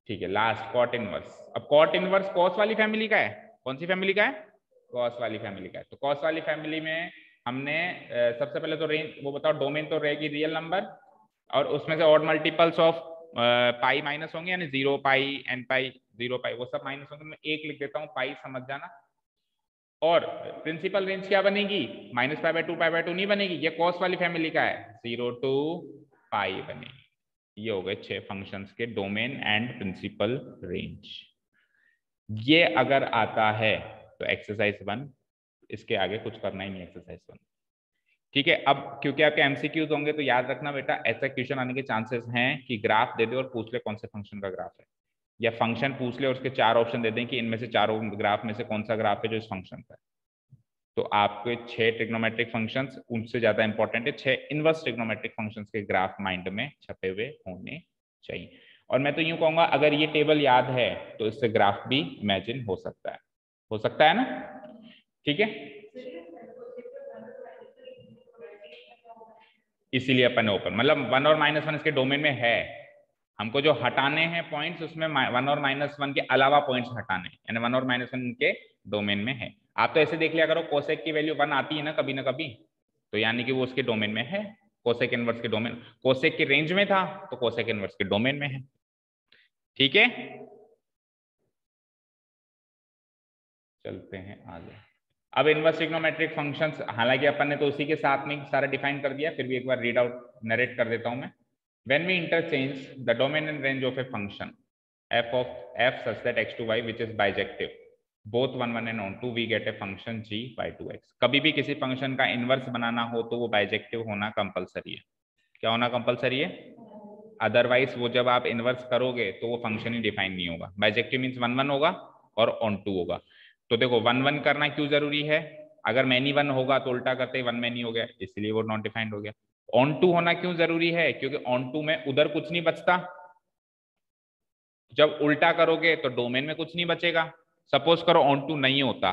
ठीक है, लास्ट कॉट इनवर्स। अब कॉट इनवर्स कॉस वाली फैमिली का है। कौन सी फैमिली का है? कॉस वाली फैमिली का है। तो कॉस वाली फैमिली में हमने सबसे पहले तो रेंज वो बताओ, डोमेन तो रहेगी रियल नंबर, और उसमें से odd multiples of pi minus होंगे, यानी 0 पाई, n पाई, 0 पाई, वो सब माइनस होंगे। मैं एक लिख देता हूँ, पाई समझ जाना। और प्रिंसिपल रेंज क्या बनेगी? -π/2 π/2 नहीं बनेगी, ये कॉस वाली फैमिली का है, 0 to पाई बनेगी। ये हो गए 6 फंक्शंस के डोमेन एंड प्रिंसिपल रेंज। ये अगर आता है तो एक्सरसाइज 1, इसके आगे कुछ करना ही नहीं, एक्सरसाइज 1। ठीक है, अब क्योंकि आपके एमसीक्यूज होंगे तो याद रखना बेटा, ऐसा क्वेश्चन आने के चांसेस हैं कि ग्राफ दे दे और पूछ ले कौन से फंक्शन का ग्राफ है, या फंक्शन पूछ ले और उसके 4 ऑप्शन दे दें कि इनमें से चारों ग्राफ में से कौन सा ग्राफ है जो इस फंक्शन का है। तो आपके 6 ट्रिग्नोमेट्रिक फंक्शंस उनसे ज्यादा इंपॉर्टेंट है, 6 इनवर्स ट्रिग्नोमेट्रिक फंक्शंस के ग्राफ माइंड में छपे हुए होने चाहिए। और मैं तो यूं कहूंगा, अगर ये टेबल याद है तो इससे ग्राफ भी इमेजिन हो सकता है ना? ठीक है, इसीलिए अपन ओपन मतलब 1 और -1 इसके डोमेन में है। हमको जो हटाने हैं पॉइंट्स, उसमें 1 और -1 के अलावा पॉइंट्स हटाने, यानी 1 और -1 के डोमेन में है। आप तो ऐसे देख लिया करो, कोसेक की वैल्यू 1 आती है ना कभी, तो यानी कि वो उसके डोमेन में है। कोसेक इनवर्स के डोमेन, कोसेक की रेंज में था तो कोसेक इनवर्स के डोमेन में है। ठीक है, चलते हैं आगे। अब इनवर्स ट्रिग्नोमेट्रिक फंक्शंस, हालांकि अपन ने तो उसी के साथ में सारा डिफाइन कर दिया, फिर भी एक बार रीड आउट नरेट कर देता हूं मैं। When we interchange the domain and range of a function f of f such that x to y which is bijective both 1 1 and onto we get a function g by 2x। कभी भी किसी function का inverse बनाना हो तो वो bijective होना compulsory है। क्या होना कंपलसरी है? अदरवाइज वो जब आप इनवर्स करोगे तो वो फंक्शन ही डिफाइन नहीं होगा। बाइजेक्टिव मीन्स 1 1 होगा और ऑन टू होगा। तो देखो 1 1 करना क्यों जरूरी है? अगर मैनी 1 होगा तो उल्टा करते ही 1 मैनी हो गया, इसलिए वो नॉट डिफाइंड हो गया। ऑन टू होना क्यों जरूरी है? क्योंकि ऑन टू में उधर कुछ नहीं बचता, जब उल्टा करोगे तो डोमेन में कुछ नहीं बचेगा। सपोज करो ऑन टू नहीं होता,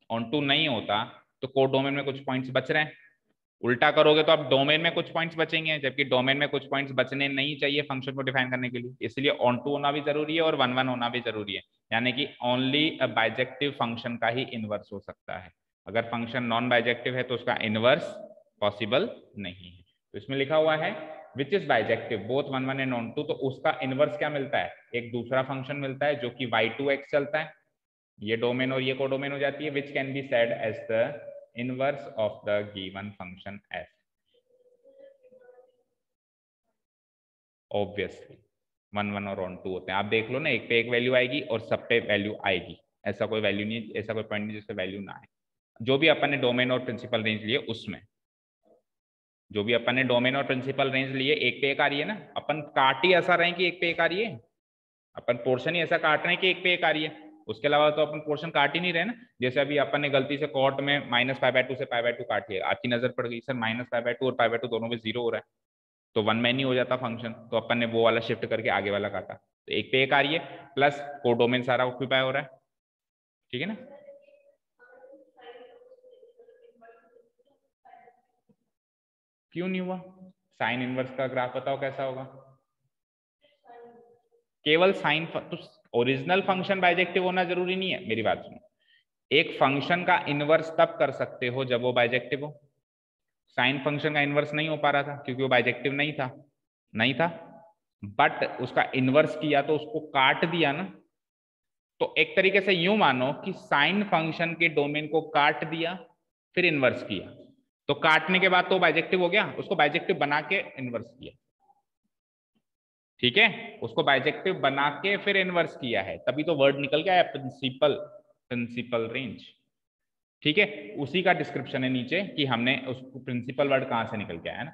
ऑन टू नहीं होता तो कोड डोमेन में कुछ पॉइंट्स बच रहे हैं, उल्टा करोगे तो अब डोमेन में कुछ पॉइंट्स बचेंगे, जबकि डोमेन में कुछ पॉइंट्स बचने नहीं चाहिए फंक्शन को डिफाइन करने के लिए। इसलिए ऑन टू होना भी जरूरी है और 1 1 होना भी जरूरी है, यानी कि ओनली अ बाइजेक्टिव फंक्शन का ही इनवर्स हो सकता है। अगर फंक्शन नॉन बाइजेक्टिव है तो उसका इनवर्स पॉसिबल नहीं है। तो इसमें लिखा हुआ है which is bijective both 1 1 and onto, तो उसका इनवर्स क्या मिलता है? एक दूसरा फंक्शन मिलता है जो कि y2x चलता है, ये डोमेन और ये कोडोमेन हो जाती है, which can be said as the inverse of the given function f। Obviously 1 1 और ऑन टू होते हैं। आप देख लो ना, एक पे एक वैल्यू आएगी और सब पे वैल्यू आएगी, ऐसा कोई वैल्यू नहीं, ऐसा कोई पॉइंट नहीं जिसपे वैल्यू ना आए। जो भी अपन ने डोमेन और प्रिंसिपल रेंज लिए उसमें, जो भी अपन ने डोमेन और प्रिंसिपल रेंज लिए, एक पे एक आ रही है ना। अपन काट ही ऐसा रहे कि एक पे एक आ रही है, अपन पोर्शन ही ऐसा काट रहे हैं कि एक पे एक आ रही है, उसके अलावा तो अपन पोर्शन काट ही नहीं रहे ना। जैसे अभी अपन ने गलती से कॉट में -π/2 से π/2 काट लिया, आपकी नजर पड़ गई सर -π/2 और π/2 दोनों में 0 हो रहा है, तो 1 में नहीं हो जाता फंक्शन, तो अपन ने वो वाला शिफ्ट करके आगे वाला काटा, तो एक पे एक आ रही है, प्लस कोडोमेन सारा ऑक्यूपाई हो रहा है। ठीक है ना? क्यों नहीं हुआ? साइन इनवर्स का ग्राफ बताओ कैसा होगा? केवल साइन, तो ओरिजिनल फंक्शन बाइजेक्टिव होना जरूरी नहीं है, मेरी बात सुनो। एक फंक्शन का इनवर्स तब कर सकते हो जब वो बाइजेक्टिव हो। साइन फंक्शन का इनवर्स नहीं हो पा रहा था क्योंकि वो बाइजेक्टिव नहीं था, बट उसका इनवर्स किया तो उसको काट दिया ना। तो एक तरीके से यूं मानो कि साइन फंक्शन के डोमेन को काट दिया फिर इनवर्स किया, तो काटने के बाद तो बाइजेक्टिव हो गया, उसको बाइजेक्टिव बना के इनवर्स किया। ठीक है, उसको बाइजेक्टिव बना के फिर इनवर्स किया है, तभी तो वर्ड निकल गया है प्रिंसिपल रेंज। ठीक है, उसी का डिस्क्रिप्शन है नीचे कि हमने उसको प्रिंसिपल वर्ड कहां से निकल गया है ना।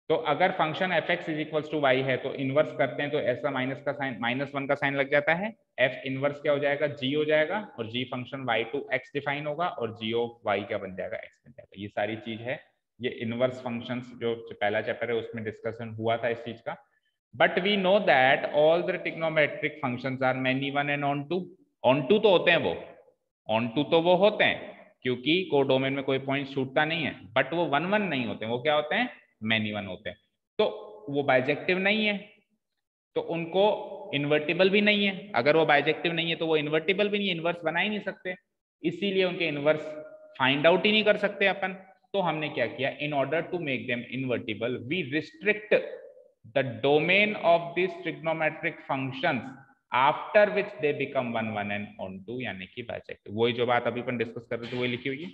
तो अगर फंक्शन f(x) = y है तो इनवर्स करते हैं तो ऐसा माइनस का साइन, -1 का साइन लग जाता है, f इनवर्स क्या हो जाएगा? g हो जाएगा, और g फंक्शन y2x डिफाइन होगा, और g ऑफ y क्या बन जाएगा? x बन जाएगा। ये सारी चीज है, ये इनवर्स फंक्शंस जो पहला चैप्टर है उसमें डिस्कशन हुआ था इस चीज का। But we know that all the trigonometric functions are many one and onto. Onto तो होते हैं वो, ऑन टू तो वो होते हैं क्योंकि कोडोमेन में कोई पॉइंट छूटता नहीं है, बट वो 1 1 नहीं होते, वो क्या होते हैं? मैनी वन होते हैं। तो वो बाइजेक्टिव नहीं है तो उनको इन्वर्टिबल भी नहीं है, अगर वो बाइजेक्टिव नहीं है तो वो इन्वर्टिबल भी नहीं है, इनवर्स बना ही नहीं सकते, इसीलिए उनके इनवर्स फाइंड आउट ही नहीं कर सकते अपन। तो हमने क्या किया, in order to make them invertible we restrict the domain of this trigonometric functions after which they become 1 1 and onto, यानी कि बाइजेक्टिव। वही जो बात अभी अपन डिस्कस कर रहे थे वही लिखी हुई है।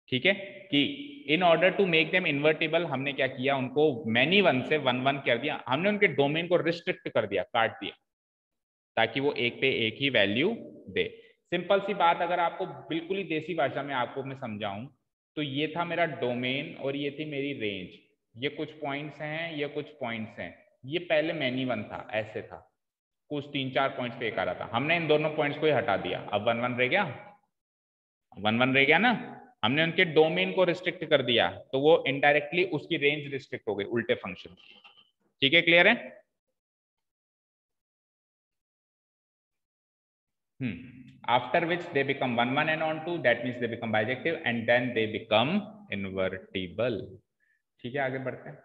ठीक है, कि in order to make them invertible हमने क्या किया, उनको मैनी वन से 1 1 कर दिया, हमने उनके डोमेन को रिस्ट्रिक्ट कर दिया, काट दिया, ताकि वो एक पे एक ही वैल्यू दे। सिंपल सी बात, अगर आपको बिल्कुल ही देसी भाषा में आपको मैं समझाऊं तो ये था मेरा डोमेन और ये थी मेरी रेंज, ये कुछ पॉइंट्स हैं, ये कुछ पॉइंट्स हैं, ये पहले मैनी वन था, ऐसे था, कुछ 3-4 पॉइंट्स पे एक आ रहा था, हमने इन दोनों पॉइंट्स को ही हटा दिया, अब 1 1 रह गया, 1 1 रह गया ना। हमने उनके डोमेन को रिस्ट्रिक्ट कर दिया तो वो इनडायरेक्टली उसकी रेंज रिस्ट्रिक्ट हो गई उल्टे फंक्शन। ठीक है, क्लियर है? After which they become 1 1 and on 2, that means they become bijective and then they become invertible। ठीक है, आगे बढ़ते हैं।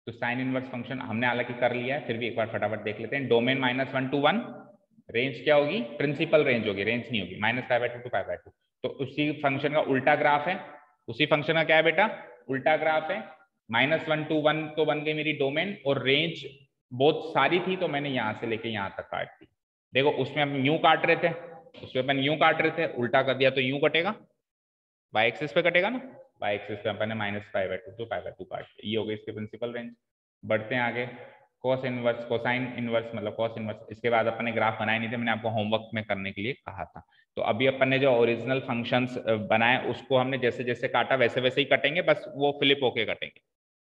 तो साइन इनवर्स फंक्शन हमने हालांकि कर लिया है, फिर भी एक बार फटाफट देख लेते हैं। डोमेन -1 to 1, रेंज क्या होगी? प्रिंसिपल रेंज होगी, रेंज नहीं होगी, -π/2 to π/2। तो उसी फंक्शन का उल्टा ग्राफ है, उसी फंक्शन का क्या है बेटा? उल्टा ग्राफ है। -1 to 1 तो बन गई मेरी डोमेन, और रेंज बहुत सारी थी तो मैंने यहां से लेके यहां तक काट दी। देखो उसमें हम यूं काट रहे थे, उसमें अपन यूं काट रहे थे, उल्टा कर दिया तो यूं कटेगा, वाई एक्सिस पे कटेगा ना, वाई एक्सिस पे अपन ने -π/2 तो π/2 काट दिया। ये हो गई इसके प्रिंसिपल रेंज। बढ़ते हैं आगे, कॉस इनवर्स, कोसाइन इनवर्स मतलब कॉस इनवर्स। इसके बाद अपन ने ग्राफ बनाए नहीं थे, मैंने आपको होमवर्क में करने के लिए कहा था। तो अभी अपन ने जो ओरिजिनल फंक्शंस बनाए उसको हमने जैसे जैसे काटा वैसे वैसे ही कटेंगे, बस वो फ्लिप होके कटेंगे,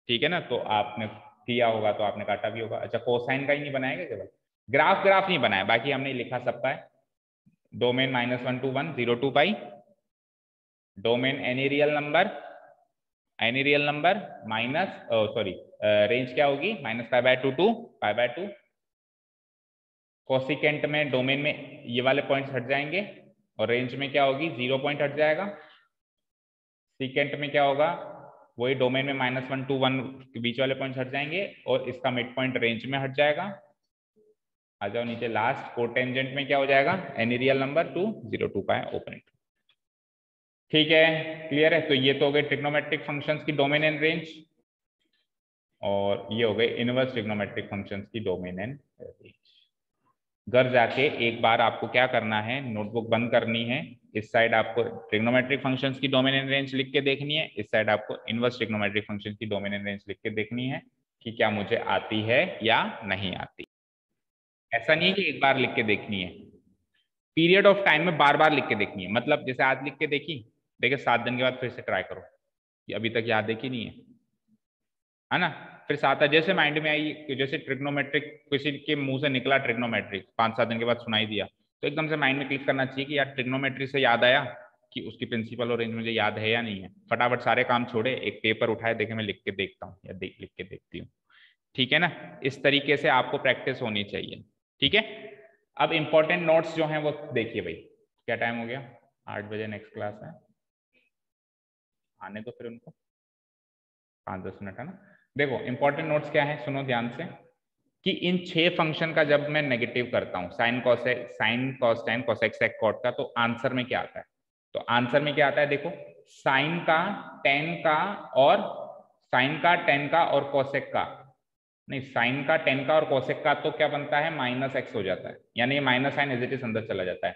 ठीक है ना। तो आपने किया होगा तो आपने काटा भी होगा। अच्छा, कोसाइन का ही नहीं बनाएगा केवल, ग्राफ नहीं बनाया, बाकी हमने लिखा सबका है। Domain -1 to 1 0 to π, domain any real number minus sorry range क्या होगी -π/2 to π/2। कोसिकेंट में डोमेन में ये वाले पॉइंट्स हट जाएंगे और रेंज में क्या होगी 0 पॉइंट हट जाएगा। सीकेंट में क्या होगा, वही डोमेन में -1 to 1 के बीच वाले पॉइंट्स हट जाएंगे और इसका मिड पॉइंट रेंज में हट जाएगा। आ जाओ नीचे, लास्ट कोटेंजेंट में क्या हो जाएगा, any real number to 0 to π open. ठीक है, क्लियर है। तो ये तो हो गए ट्रिग्नोमेट्रिक फंक्शंस की डोमेन एंड रेंज, और ये हो गए इनवर्स ट्रिग्नोमेट्रिक फंक्शंस की डोमेन एंड रेंज। घर जाके एक बार आपको क्या करना है, नोटबुक बंद करनी है, इस साइड आपको ट्रिग्नोमेट्रिक फंक्शंस की डोमेन एंड रेंज लिख के देखनी है, इस साइड आपको इनवर्स ट्रिग्नोमेट्रिक फंक्शंस की डोमेन एंड रेंज लिख के देखनी है कि क्या मुझे आती है या नहीं आती। ऐसा नहीं है कि एक बार लिख के देखनी है, पीरियड ऑफ टाइम में बार बार लिख के देखनी है। मतलब जैसे आज लिख के देखी, देखिए 7 दिन के बाद फिर से ट्राई करो कि अभी तक याद देखी नहीं है ना। फिर 7 जैसे माइंड में आई कि जैसे ट्रिग्नोमेट्रिक किसी के मुंह से निकला, ट्रिग्नोमेट्रिक 5-7 दिन के बाद सुनाई दिया, तो एकदम से माइंड में क्लिक करना चाहिए कि यार ट्रिग्नोमेट्री से याद आया कि उसकी प्रिंसिपल और रेंज मुझे याद है या नहीं है। फटाफट सारे काम छोड़े, एक पेपर उठाए, देखे मैं लिख के देखता हूँ या लिख के देखती हूँ, ठीक है ना। इस तरीके से आपको प्रैक्टिस होनी चाहिए, ठीक है। अब इंपॉर्टेंट नोट्स जो हैं वो देखिए भाई, क्या टाइम हो गया, 8 बजे नेक्स्ट क्लास है, आने तो फिर उनको 5-10 मिनट है ना। देखो इंपॉर्टेंट नोट्स क्या है, सुनो ध्यान से, कि इन 6 फंक्शन का जब मैं नेगेटिव करता हूं, sine cos tan cosec sec cot का, तो आंसर में क्या आता है। तो आंसर में क्या आता है, देखो साइन का, टेन का और कोसेक का, नहीं साइन का, टेन का और कोसेक का तो क्या बनता है, -x हो जाता है, यानी ये minus sine as it is अंदर चला जाता है।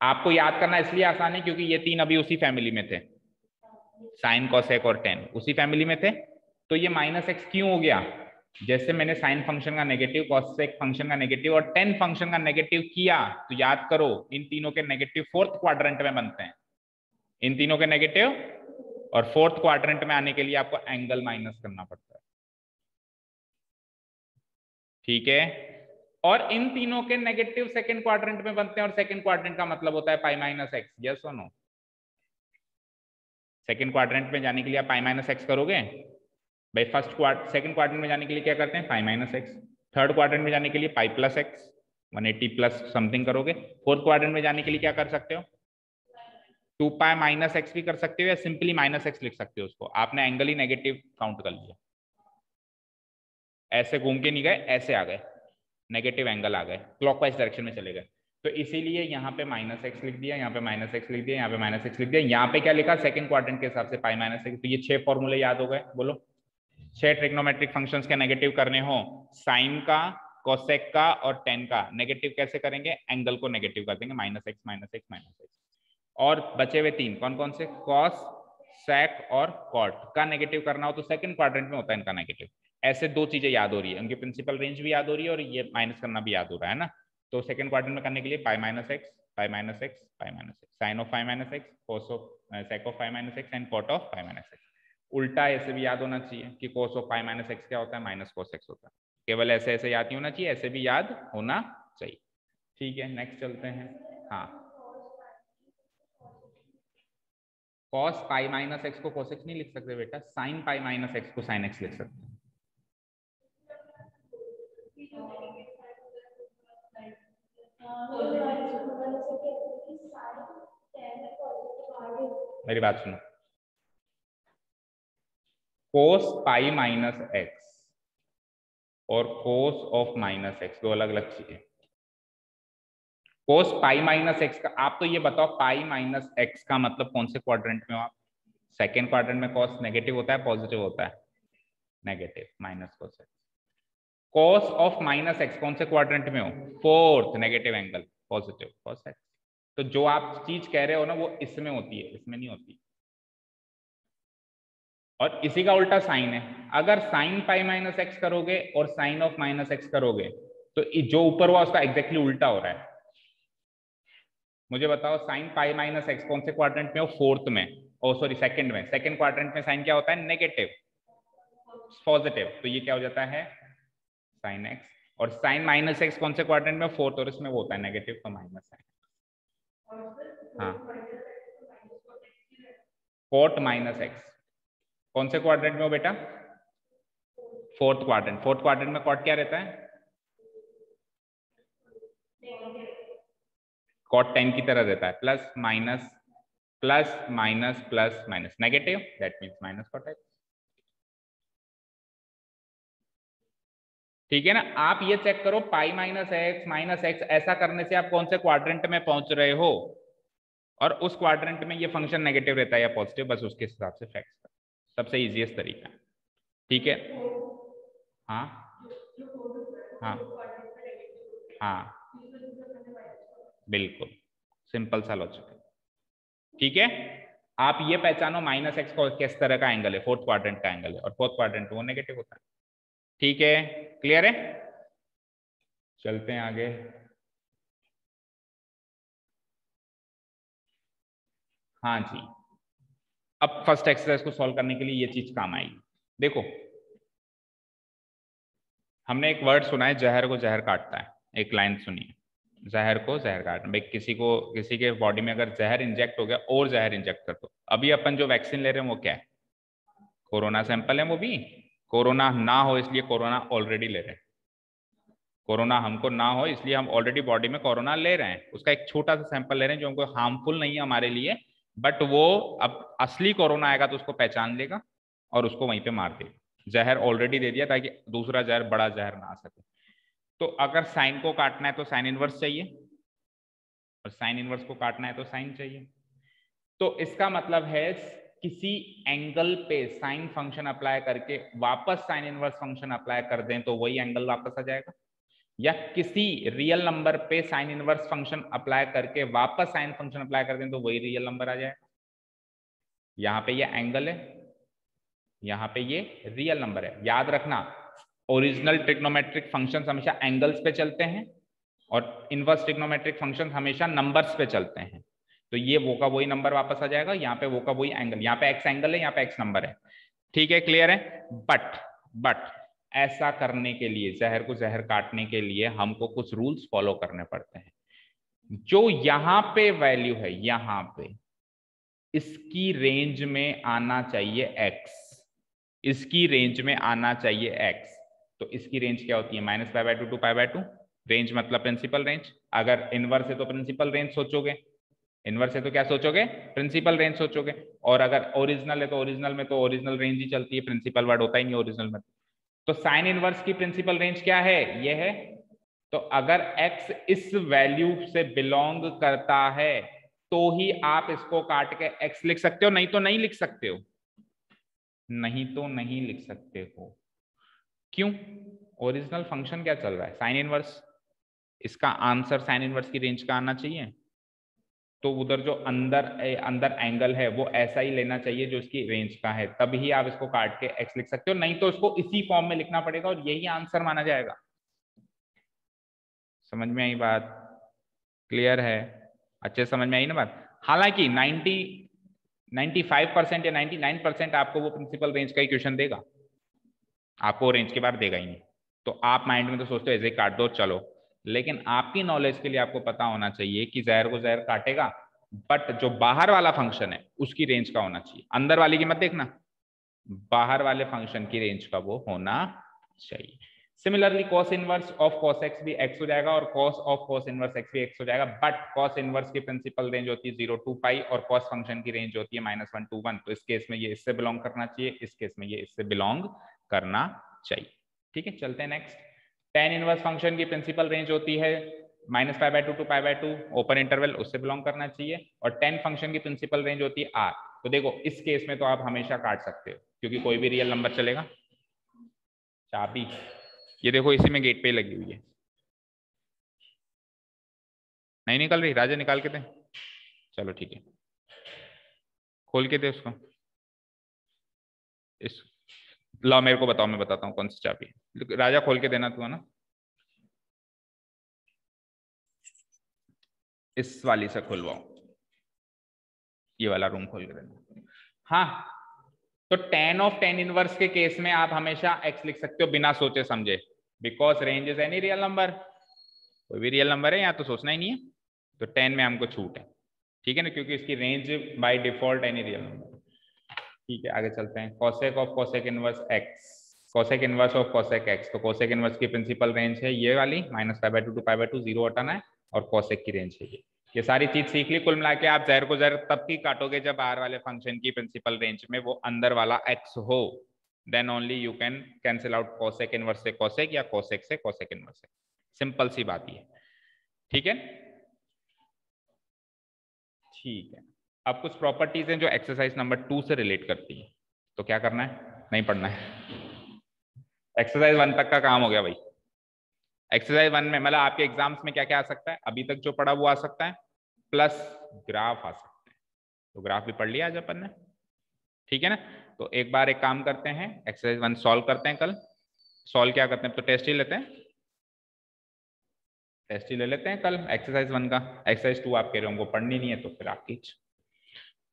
आपको याद करना इसलिए आसान है क्योंकि ये 3 अभी उसी फैमिली में थे, साइन कोसेक और टेन उसी फैमिली में थे। तो ये -x क्यों हो गया, जैसे मैंने साइन फंक्शन का नेगेटिव, कोसेक फंक्शन का नेगेटिव और टेन फंक्शन का नेगेटिव किया, तो याद करो इन तीनों के नेगेटिव 4th क्वाड्रेंट में बनते हैं, इन तीनों के नेगेटिव, और 4th क्वाड्रेंट में आने के लिए आपको एंगल माइनस करना पड़ता है, ठीक है। और इन तीनों के नेगेटिव 2nd क्वाड्रेंट में बनते हैं, और 2nd क्वाड्रेंट का मतलब होता है π-x, यस और नो। 2nd क्वाड्रेंट में जाने के लिए आप π-x करोगे भाई, 2nd क्वाड्रेंट में जाने के लिए क्या करते हैं, π-x। 3rd क्वाड्रेंट में जाने के लिए π+x 180 प्लस समथिंग करोगे। 4th क्वाड्रेंट में जाने के लिए क्या कर सकते हो, 2π-x भी कर सकते हो, या सिंपली -x लिख सकते हो उसको। आपने एंगल ही नेगेटिव काउंट कर लिया, ऐसे घूम के नहीं गए, ऐसे आ गए, नेगेटिव एंगल आ गए, क्लॉकवाइज डायरेक्शन में चले गए। तो इसीलिए यहाँ पे -x लिख दिया, यहाँ पे -x लिख दिया, यहाँ पे -x लिख दिया, यहाँ पे क्या लिखा, 2nd क्वाड्रेंट के हिसाब से π-x। तो ये 6 फॉर्मूले याद हो गए, बोलो। 6 ट्रिग्नोमेट्रिक फंक्शंस के नेगेटिव करने हो, साइन का, कोसेक का और टेन का नेगेटिव कैसे करेंगे, एंगल को नेगेटिव कर देंगे, -x। और बचे हुए 3 कौन कौन से, कॉस, सेक और कॉट का नेगेटिव करना हो तो 2nd क्वाड्रेंट में होता है इनका नेगेटिव। ऐसे 2 चीजें याद हो रही है, उनकी प्रिंसिपल रेंज भी याद हो रही है और ये माइनस करना भी याद हो रहा है ना। तो 2nd क्वाड्रेंट में करने के लिए π-x, sine of π-x, cos of sec of π-x and cot of π-x। उल्टा ऐसे भी याद होना चाहिए कि कोस ऑफ π-x क्या होता है, माइनस कोस x होता है। केवल ऐसे ऐसे याद नहीं होना चाहिए, ऐसे भी याद होना चाहिए, ठीक है। नेक्स्ट चलते हैं, हाँ। cos π-x को cos x नहीं लिख सकते बेटा, sin π-x को sin x लिख सकते हैं। मेरी बात सुनो, cos π-x और cos ऑफ -x दो अलग अलग चीजें। cos π-x का, आप तो ये बताओ π-x का मतलब कौन से क्वाड्रेंट में हो आप। 2nd क्वाड्रेंट में cos नेगेटिव होता है, पॉजिटिव होता है, negative, minus cos x। cos of -x कौन से क्वाड्रेंट में हो, 4th, negative angle, positive cos x। तो जो आप चीज कह रहे हो ना वो इसमें होती है, इसमें नहीं होती। और इसी का उल्टा साइन है, अगर साइन पाई माइनस एक्स करोगे और साइन ऑफ माइनस एक्स करोगे तो जो ऊपर हुआ उसका एग्जैक्टली उल्टा हो रहा है। मुझे बताओ साइन पाई माइनस एक्स कौन से क्वाड्रेंट में हो? फोर्थ में, ओ सॉरी सेकंड में। सेकंड क्वाड्रेंट में साइन क्या होता है? नेगेटिव, पॉजिटिव, तो ये क्या हो जाता है? Sine x. और साइन माइनस एक्स कौन से क्वाड्रेंट में? फोर्थ, और इसमें वो होता है नेगेटिव, तो माइनस साइन। हाँ, कोट माइनस एक्स कौन से क्वाड्रेंट में हो बेटा? Fourth quadrant. फोर्थ क्वाड्रेंट में कॉट क्या रहता है? कॉट 10 की तरह रहता है, plus minus plus minus plus minus negative, that means minus cot x. ठीक है ना? आप ये चेक करो पाई माइनस एक्स ऐसा करने से आप कौन से क्वाड्रेंट में पहुंच रहे हो, और उस क्वाड्रेंट में ये फंक्शन नेगेटिव रहता है या पॉजिटिव, बस उसके हिसाब से फैक्ट कर। सबसे इजीएस्ट तरीका। ठीक है? हाँ हाँ हाँ, बिल्कुल सिंपल सा लॉजिक है। ठीक है? आप ये पहचानो माइनस एक्स को किस तरह का एंगल है, फोर्थ क्वाड्रेंट का एंगल है, और फोर्थ क्वाड्रेंट वो नेगेटिव होता है। ठीक है? क्लियर है? चलते हैं आगे। हाँ जी, अब फर्स्ट एक्सरसाइज को सॉल्व करने के लिए ये चीज काम आएगी। देखो, हमने एक वर्ड सुना है, जहर को जहर काटता है। एक लाइन सुनिए, जहर को जहर काटना। भाई किसी के बॉडी में अगर जहर इंजेक्ट हो गया और जहर इंजेक्ट कर दो। अभी अपन जो वैक्सीन ले रहे हैं वो क्या है? कोरोना सैंपल है वो भी। कोरोना ना हो इसलिए कोरोना ऑलरेडी ले रहे हैं। कोरोना हमको ना हो इसलिए हम ऑलरेडी बॉडी में कोरोना ले रहे हैं, उसका एक छोटा सा सैंपल ले रहे हैं जो हमको हार्मफुल नहीं है हमारे लिए, बट वो अब असली कोरोना आएगा तो उसको पहचान लेगा और उसको वहीं पे मार देगा। जहर ऑलरेडी दे दिया ताकि दूसरा जहर, बड़ा जहर ना आ सके। तो अगर साइन को काटना है तो साइन इनवर्स चाहिए, और साइन इनवर्स को काटना है तो साइन चाहिए। तो इसका मतलब है किसी एंगल पे साइन फंक्शन अप्लाई करके वापस साइन इनवर्स फंक्शन अप्लाई कर दें तो वही एंगल वापस आ जाएगा, या किसी रियल नंबर पे साइन इनवर्स फंक्शन अप्लाई करके वापस साइन फंक्शन अप्लाई कर दें तो वही रियल नंबर आ जाएगा। यहां पे ये एंगल है, यहां पे ये रियल नंबर है। याद रखना, ओरिजिनल ट्रिग्नोमेट्रिक फंक्शंस हमेशा एंगल्स पे चलते हैं और इनवर्स ट्रिग्नोमेट्रिक फंक्शंस हमेशा नंबर्स पे चलते हैं। तो ये वो का वही नंबर वापस आ जाएगा, यहाँ पे वो का वही एंगल। यहाँ पे एक्स एंगल है, यहाँ पे एक्स नंबर है। ठीक है? क्लियर है? बट ऐसा करने के लिए, जहर को जहर काटने के लिए हमको कुछ रूल्स फॉलो करने पड़ते हैं। जो यहाँ पे वैल्यू है, यहाँ पे इसकी रेंज में आना चाहिए एक्स, इसकी रेंज में आना चाहिए एक्स। तो इसकी रेंज क्या होती है? Minus pi by two to pi by two. Range मतलब प्रिंसिपल रेंज। अगर इनवर्स है तो प्रिंसिपल रेंज सोचोगे, इनवर्स है तो क्या सोचोगे? प्रिंसिपल रेंज सोचोगे। और अगर ओरिजिनल है तो ओरिजिनल में तो ओरिजिनल रेंज ही चलती है, प्रिंसिपल वर्ड होता ही नहीं ओरिजिनल में। तो साइन इनवर्स की प्रिंसिपल रेंज क्या है? ये है। तो अगर x इस वैल्यू से बिलोंग करता है तो ही आप इसको काट के x लिख सकते हो, नहीं तो नहीं लिख सकते हो। नहीं तो नहीं लिख सकते हो। क्यों? ओरिजिनल फंक्शन क्या चल रहा है? Sine inverse. इसका आंसर साइन इनवर्स की रेंज का आना चाहिए। तो उधर जो अंदर अंदर एंगल है वो ऐसा ही लेना चाहिए जो इसकी रेंज का है, तभी आप इसको काट के x लिख सकते हो, नहीं तो इसको इसी फॉर्म में लिखना पड़ेगा और यही आंसर माना जाएगा। समझ में आई बात? क्लियर है? अच्छे समझ में आई ना बात? हालांकि 95% या 99% आपको वो प्रिंसिपल रेंज का ही क्वेश्चन देगा, आपको रेंज के बाहर देगा ही नहीं। तो आप माइंड में तो सोचते हो ऐसे ही काट दो चलो, लेकिन आपकी नॉलेज के लिए आपको पता होना चाहिए कि जहर को जहर काटेगा, बट जो बाहर वाला फंक्शन है उसकी रेंज का होना चाहिए, अंदर वाली की मत देखना, बाहर वाले फंक्शन की रेंज का वो होना चाहिए। Similarly cos inverse of cos x भी x हो जाएगा और cos of cos inverse x भी x हो जाएगा, बट cos इनवर्स की प्रिंसिपल रेंज होती है 0 टू पाई और cos फंक्शन की रेंज होती है -1 to 1। तो इस केस में ये इससे बिलोंग करना चाहिए, इस केस में ये इससे बिलोंग करना चाहिए। ठीक है? चलते हैं नेक्स्ट। tan इनवर्स फंक्शन की प्रिंसिपल रेंज होती है -π/2 टू π/2 ओपन इंटरवल, उससे बिलोंग करना चाहिए। और tan फंक्शन की प्रिंसिपल रेंज होती है r। तो देखो इस केस में तो आप हमेशा काट सकते हो क्योंकि कोई भी रियल नंबर चलेगा। चाबी ये देखो इसी में गेट पे लगी हुई है, नहीं निकल रही? राजा निकाल के दे। चलो ठीक है, खोल के दे उसको। इस ला मेरे को बताओ, मैं बताता हूँ कौन सी चाबी है। राजा खोल के देना तू, है ना? इस वाली से खुलवाओ, ये वाला रूम खोल के देना। हाँ, तो tan ऑफ tan इनवर्स के केस में आप हमेशा x लिख सकते हो बिना सोचे समझे, because range is any real number. कोई भी रियल नंबर है, यहाँ तो सोचना ही नहीं है, तो 10 में हमको छूट है, ठीक है ना, क्योंकि इसकी range by default any real number. ठीक है, आगे चलते हैं। cosec of cosec inverse x, cosec inverse of cosec x, तो cosec इनवर्स की प्रिंसिपल रेंज है ये वाली -π/2 to π/2, जीरो हटाना है, और cosec की रेंज है ये सारी चीज सीख ली। कुल मिला के आप जहर को जहर तब की काटोगे जब r वाले फंक्शन की प्रिंसिपल रेंज में वो अंदर वाला x हो, then only you can cancel out cosec inverse से cosec या cosec से cosec इनवर्स से। सिंपल सी बात ये, ठीक है? ठीक है, अब कुछ प्रॉपर्टीज हैं जो एक्सरसाइज नंबर 2 से रिलेट करती है, तो क्या करना है, नहीं पढ़ना है। एक्सरसाइज 1 तक का काम हो गया भाई। एक्सरसाइज 1 में मतलब आपके एग्जाम्स में क्या क्या आ सकता है, अभी तक जो पढ़ा वो आ सकता है, प्लस ग्राफ आ सकते हैं, तो ग्राफ भी पढ़ लिया आज अपन ने, ठीक है ना? तो एक बार एक काम करते हैं, एक्सरसाइज 1 सॉल्व करते हैं कल। सॉल्व क्या करते हैं, तो टेस्ट ही लेते हैं, टेस्ट ही ले लेते हैं कल एक्सरसाइज 1 का। एक्सरसाइज 2 आप कह रहे हो हमको पढ़नी नहीं है, तो फिर आपकी,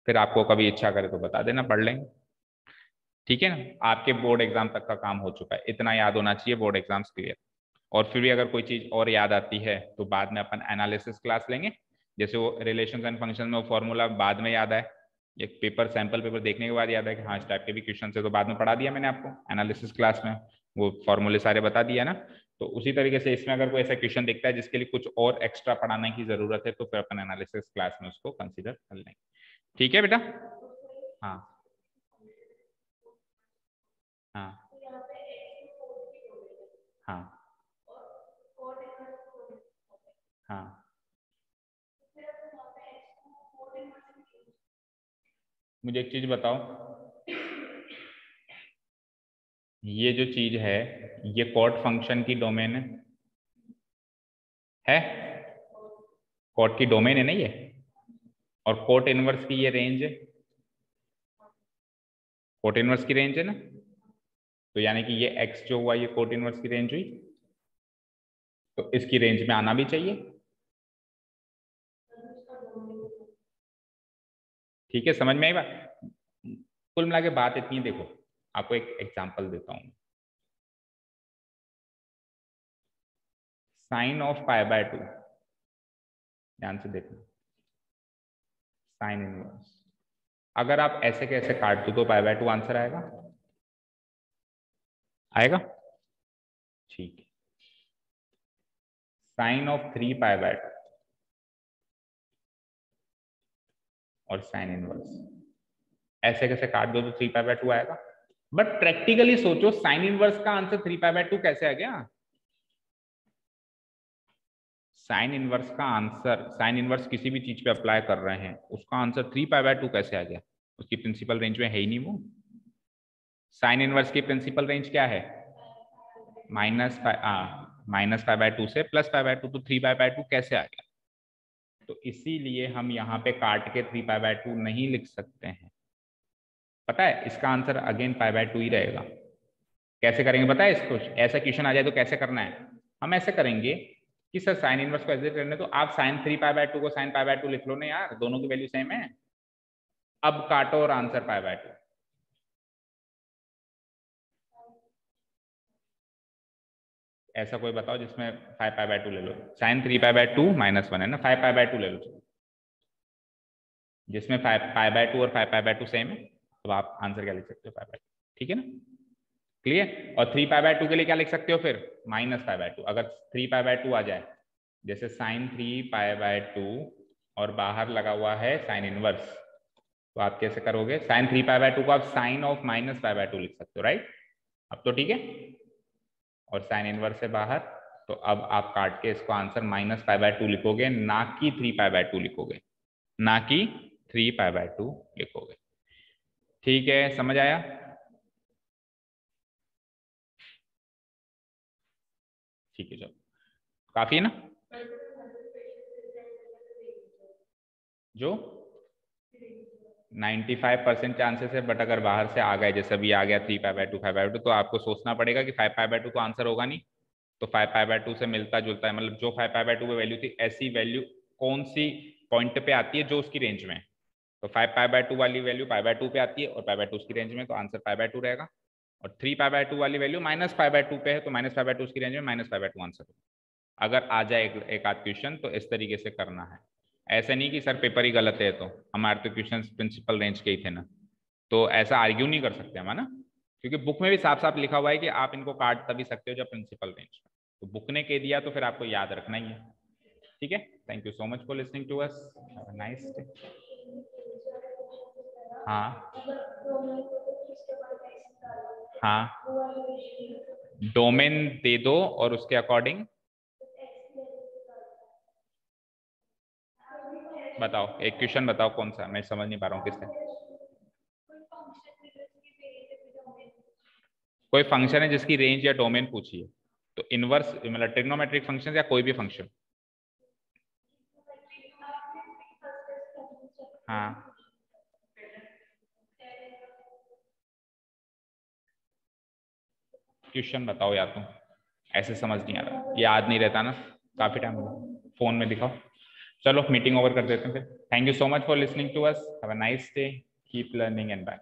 फिर आपको कभी इच्छा करे तो बता देना, पढ़ लेंगे, ठीक है ना? आपके बोर्ड एग्जाम तक का काम हो चुका है, इतना याद होना चाहिए, बोर्ड एग्जाम्स क्लियर। और फिर भी अगर कोई चीज और याद आती है तो बाद में अपन एनालिसिस क्लास लेंगे, जैसे वो रिलेशंस एंड फंक्शन में वो फॉर्मूला बाद में याद आए, एक पेपर सैंपल पेपर देखने के बाद याद है कि हाँ इस टाइप के भी क्वेश्चन है, तो बाद में पढ़ा दिया मैंने आपको एनालिसिस क्लास में, वो फॉर्मूले सारे बता दिया ना। तो उसी तरीके से इसमें अगर कोई ऐसा क्वेश्चन दिखता है जिसके लिए कुछ और एक्स्ट्रा पढ़ाने की जरूरत है, तो फिर अपन एनालिसिस क्लास में उसको कंसिडर कर लेंगे, ठीक है बेटा? हाँ हाँ हाँ हाँ, मुझे एक चीज बताओ, ये जो चीज है ये कॉट फंक्शन की डोमेन है, कॉट की डोमेन है ना ये, और कोट इनवर्स की ये रेंज है, कोट इनवर्स की रेंज है ना, तो यानी कि ये x जो हुआ ये कोट इनवर्स की रेंज हुई, तो इसकी रेंज में आना भी चाहिए, ठीक है? समझ में आई बात? कुल मिला के बात इतनी, देखो आपको एक एग्जांपल देता हूं, साइन ऑफ π/2, ध्यान से देखना, साइन इनवर्स, अगर आप ऐसे कैसे काट दो तो π/2 आंसर आएगा, आएगा? ठीक है, साइन ऑफ 3π/2 और साइन इनवर्स ऐसे कैसे काट दो तो 3π/2 आएगा, बट प्रैक्टिकली सोचो साइन इनवर्स का आंसर 3π/2 कैसे आ गया? साइन इनवर्स का आंसर, साइन इनवर्स किसी भी चीज पे अप्लाई कर रहे हैं, उसका आंसर 3π/2 कैसे आ गया? उसकी प्रिंसिपल रेंज में है ही नहीं वो। साइन इनवर्स की प्रिंसिपल रेंज क्या है? -π/2 से +π/2, तो 3π/2 कैसे आ गया? तो इसीलिए हम यहाँ पे काट के 3π/2 नहीं लिख सकते हैं, पता है इसका आंसर अगेन π/2 ही रहेगा। कैसे करेंगे पता है इसको? ऐसा क्वेश्चन आ जाए तो कैसे करना है, हम ऐसे करेंगे कि सर साइन इनवर्स को ऐसे करने तो आप साइन 3π/2 को साइन π/2 लिख लो ना यार, दोनों की वैल्यू सेम है, अब काटो और आंसर π/2। ऐसा कोई बताओ जिसमें 5π/2 ले लो, साइन 3π/2 -1 है ना, 5π/2 ले लो जिसमें 5π/2 और 5π/2 सेम है, तो आप आंसर क्या लिख सकते हो, 5/2, ठीक है ना? क्लियर? और 3π/2 के लिए क्या लिख सकते हो फिर? -π/2, अगर 3π/2 आ जाए, जैसे साइन 3π/2 और बाहर लगा हुआ है साइन इनवर्स, तो आप कैसे करोगे, साइन 3π/2 को आप साइन ऑफ -π/2 लिख सकते हो, राइट? अब तो ठीक है, और साइन इनवर्स से बाहर, तो अब आप काट के इसको आंसर -π/2 लिखोगे, ना कि 3π/2 लिखोगे, ना कि 3π/2 लिखोगे, ठीक है? समझ आया? ठीक है, चलो काफी है ना? जो 95% चांसेस है, बट अगर बाहर से आ गए, जैसे अभी आ गया 3π/2 5/2, तो आपको सोचना पड़ेगा कि 5π/2 तो आंसर होगा नहीं, तो 5π/2 से मिलता जुलता है, मतलब जो 5π/2 पे वैल्यू थी ऐसी वैल्यू कौन सी पॉइंट पे आती है जो उसकी रेंज में है। तो 5π/2 वाली वैल्यू π/2 पे आती है और π/2 उसकी रेंज में, तो आंसर π/2 रहेगा। और 3π/2 वाली वैल्यू -π/2 पे है, तो -π/2 उसकी रेंज में, -π/2 आंसर होगा। अगर आ जाए एक आध क्वेश्चन तो इस तरीके से करना है, ऐसे नहीं कि सर पेपर ही गलत है, तो हमारे तो क्वेश्चन प्रिंसिपल रेंज के ही थे ना, तो ऐसा आर्ग्यू नहीं कर सकते हम, है ना, क्योंकि बुक में भी साफ साफ लिखा हुआ है कि आप इनको काट तभी सकते हो जब प्रिंसिपल रेंज में, तो बुक ने कह दिया तो फिर आपको याद रखना ही है। ठीक है, thank you so much for listening to us, have a nice day. हाँ हाँ, डोमेन दे दो और उसके अकॉर्डिंग बताओ, एक क्वेश्चन बताओ कौन सा, मैं समझ नहीं पा रहा हूँ किससे। कोई फंक्शन है जिसकी रेंज या डोमेन पूछी है, तो इनवर्स मतलब ट्रिग्नोमेट्रिक फंक्शन या कोई भी फंक्शन। हाँ, क्वेश्चन बताओ, या तो ऐसे समझ नहीं आ रहा, याद नहीं रहता ना, काफी टाइम हो गया, फोन में दिखाओ। चलो मीटिंग ओवर कर देते हैं फिर। Thank you so much for listening to us, have a nice day, keep learning and bye.